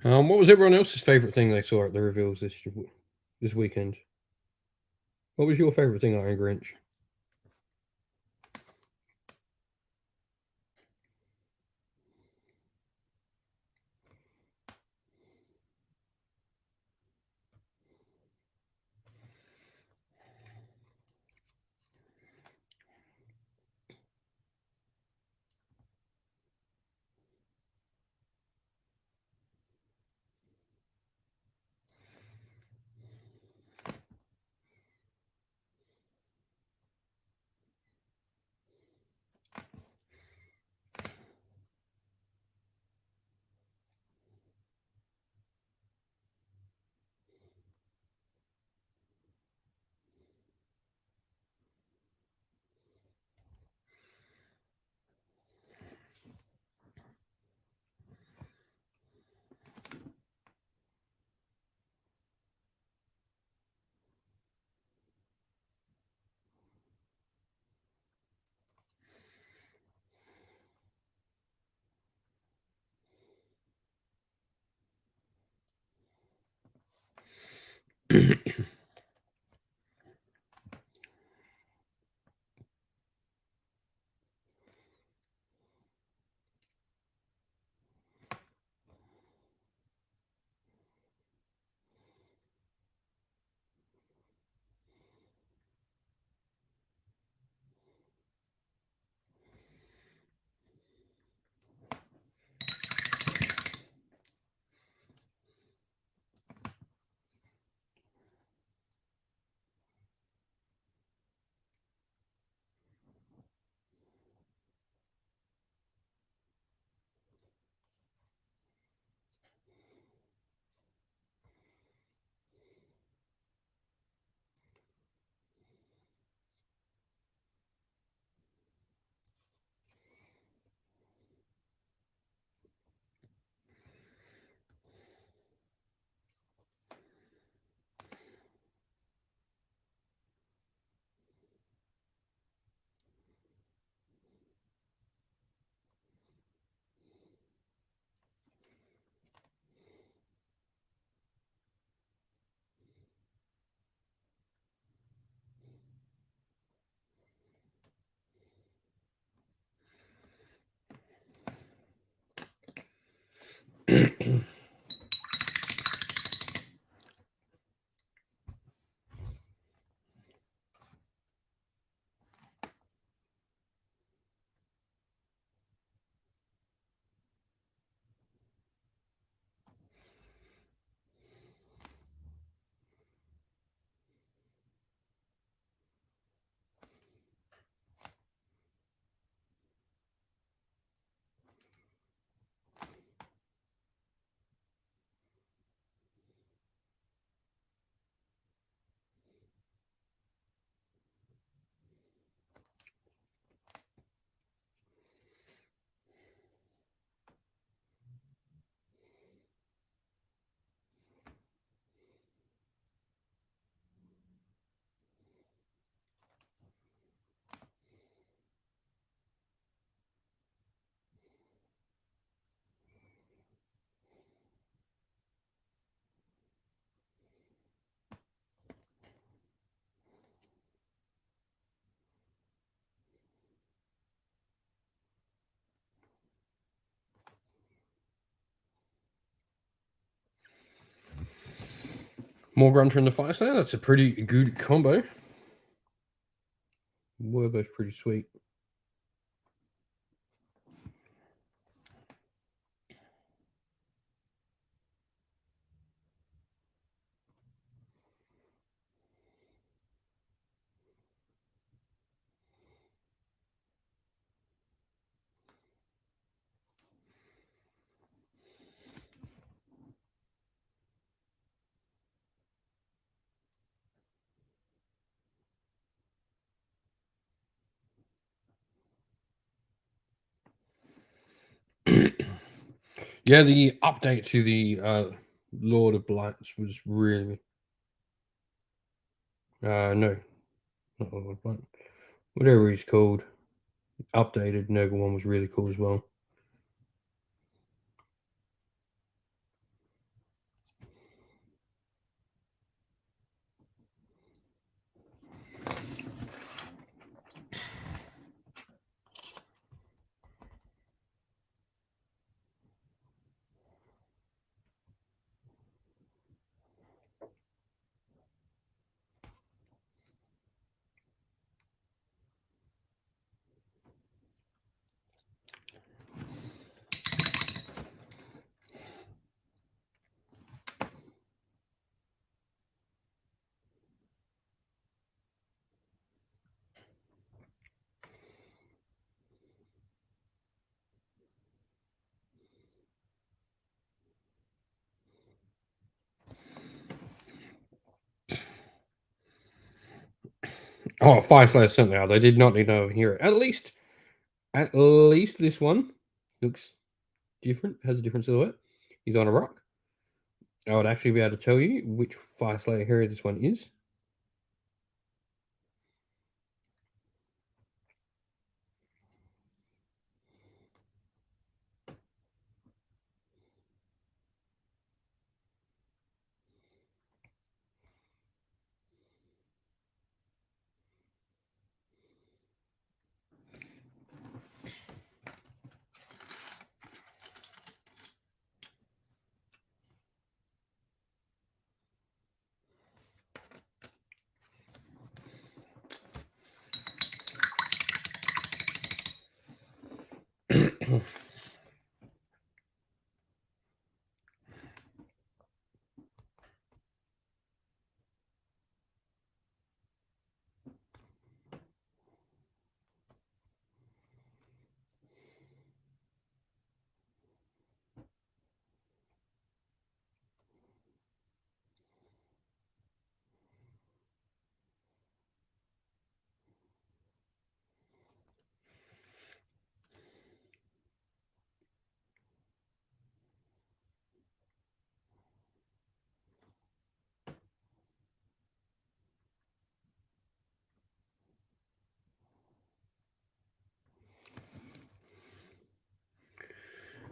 S1: What was everyone else's favorite thing they saw at the reveals this weekend? What was your favorite thing, Iron Grinch? More Grunter in the Fire Slayer. That's a pretty good combo. Were both pretty sweet. Yeah, the update to the Lord of Blights was really no, not Lord of Blight. Whatever he's called. Updated Nurgle one was really cool as well. Oh, Fire Slayer certainly are. They did not need another hero. At least this one looks different, has a different silhouette. He's on a rock. I would actually be able to tell you which Fire Slayer hero this one is.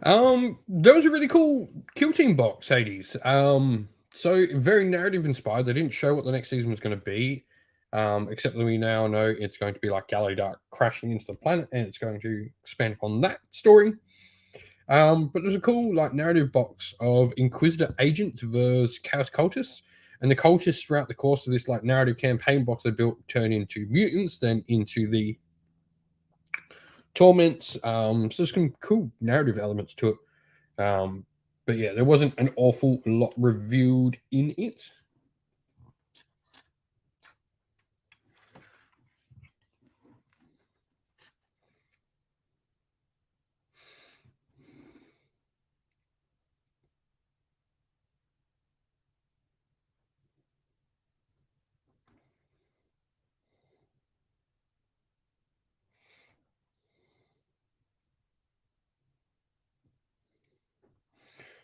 S1: That was a really cool Kill Team box, Hades. So very narrative inspired. They didn't show what the next season was going to be, except that we now know it's going to be like Dark crashing into the planet, and it's going to expand on that story. But there's a cool like narrative box of Inquisitor agents versus Chaos cultists, and the cultists throughout the course of this like narrative campaign box they built turn into mutants, then into the torments. So there's some cool narrative elements to it. But yeah, there wasn't an awful lot revealed in it.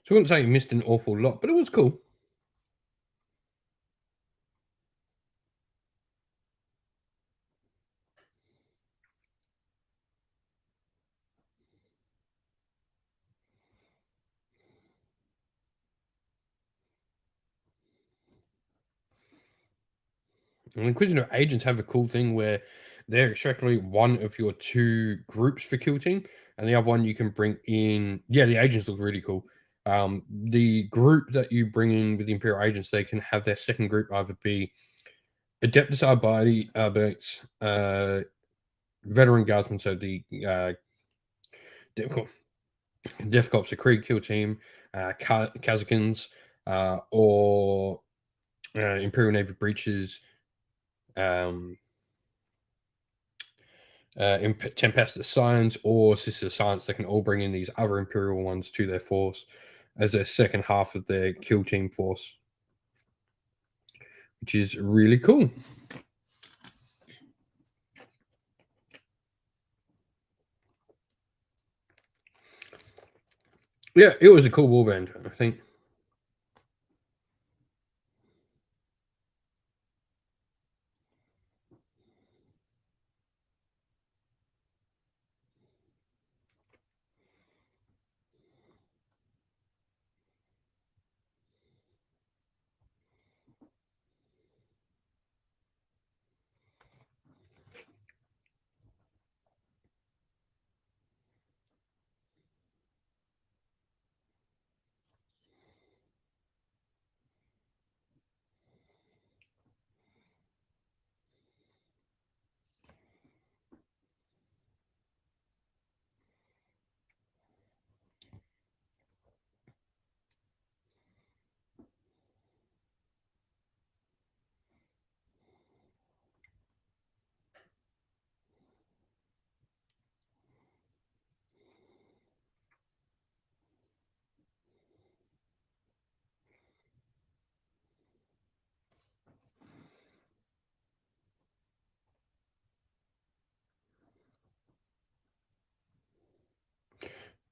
S1: So I wouldn't say you missed an awful lot, but it was cool. And Inquisitor agents have a cool thing where they're extractly one of your two groups for Kill Team, and the other one you can bring in. Yeah, the agents look really cool. The group that you bring in with the Imperial agents, they can have their second group either be Adeptus Arbites, Veteran Guardsmen, so the Death Corps, the Krieg Kill Team, Kazakans, or Imperial Navy Breaches, Tempestus Science, or Sister Science. They can all bring in these other Imperial ones to their force as their second half of their Kill Team force, which is really cool. Yeah, it was a cool warband, I think.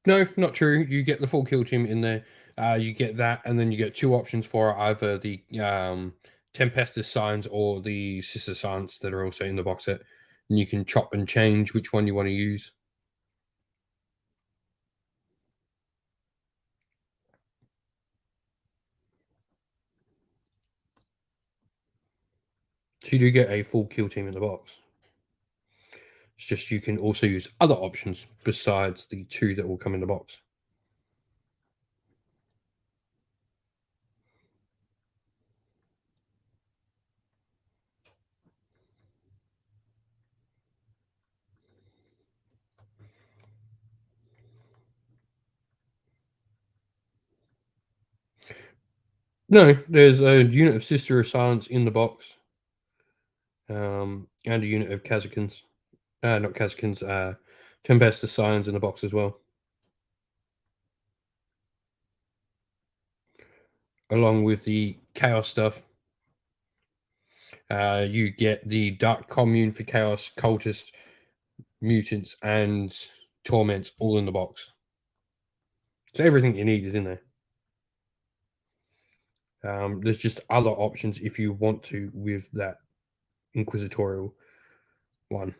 S1: No, not true. You get the full kill team in there. You get that, and then you get 2 options for either the Tempestus signs or the Sister signs that are also in the box set. And you can chop and change which one you want to use. So you do get a full kill team in the box. It's just you can also use other options besides the 2 that will come in the box. No, there's a unit of Sister of Silence in the box. And a unit of Kazakins. Not Kazakins, Tempestus Signs in the box as well. Along with the Chaos stuff. You get the Dark Commune for Chaos, Cultist, Mutants, and Torments all in the box. So everything you need is in there. There's just other options if you want to with that Inquisitorial one.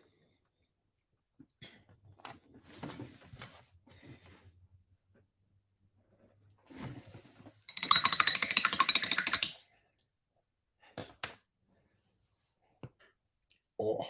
S1: Oh.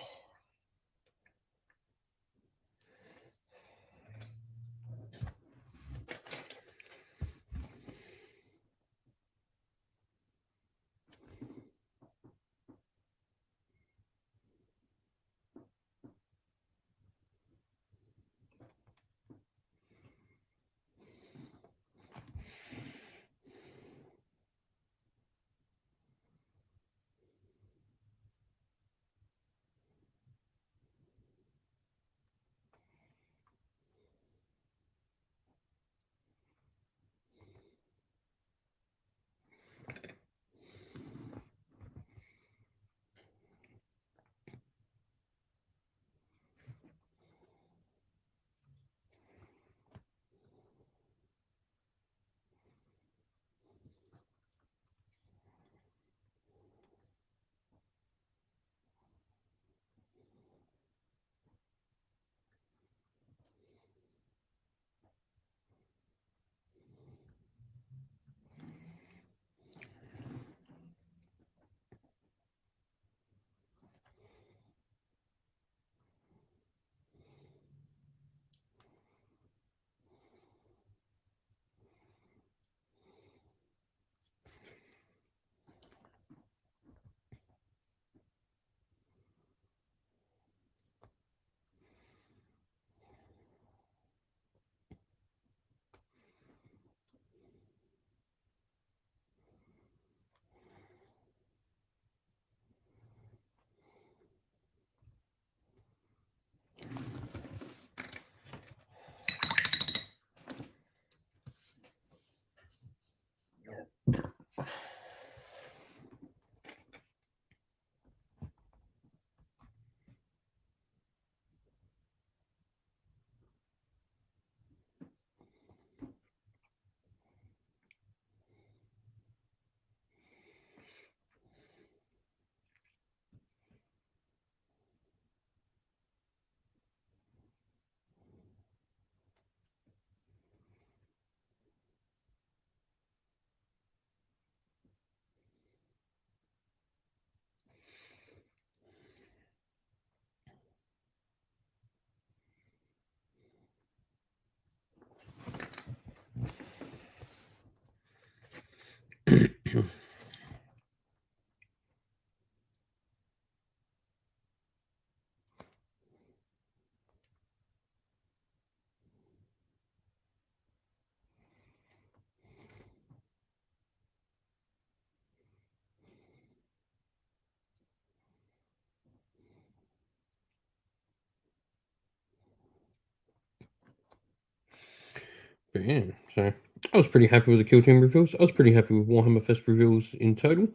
S1: But yeah, so I was pretty happy with the Kill Team reveals. I was pretty happy with Warhammer Fest reveals in total.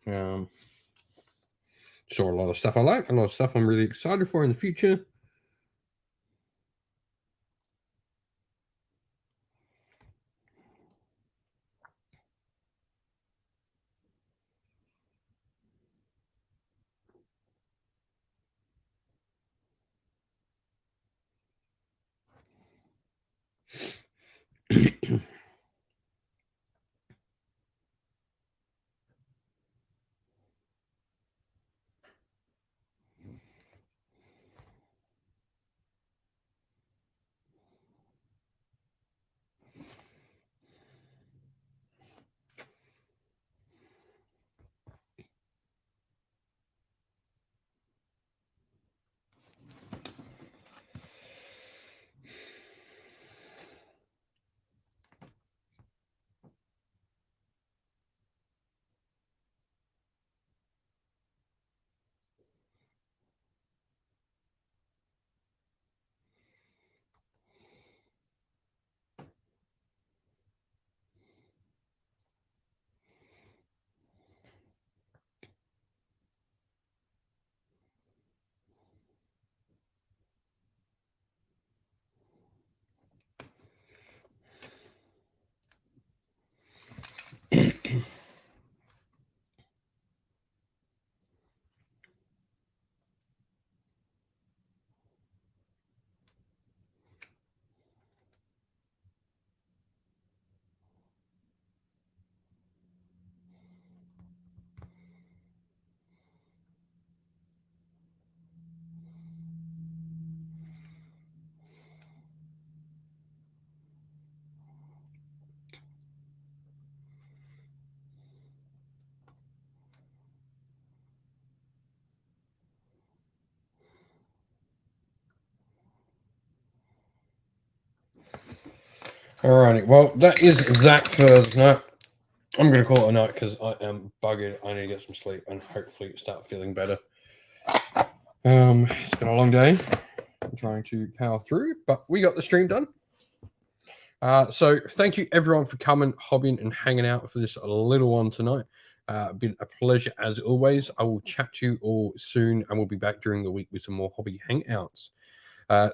S1: Saw a lot of stuff I like, a lot of stuff I'm really excited for in the future. Alrighty, well, that is that for tonight. I'm going to call it a night because I am buggered. I need to get some sleep and hopefully start feeling better. It's been a long day. I'm trying to power through, but we got the stream done. So thank you everyone for coming, hobbying, and hanging out for this little one tonight. Been a pleasure as always. I will chat to you all soon, and we'll be back during the week with some more hobby hangouts.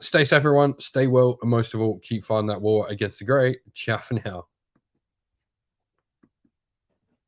S1: Stay safe, everyone. Stay well, and most of all, keep fighting that war against the grey. Ciao for now.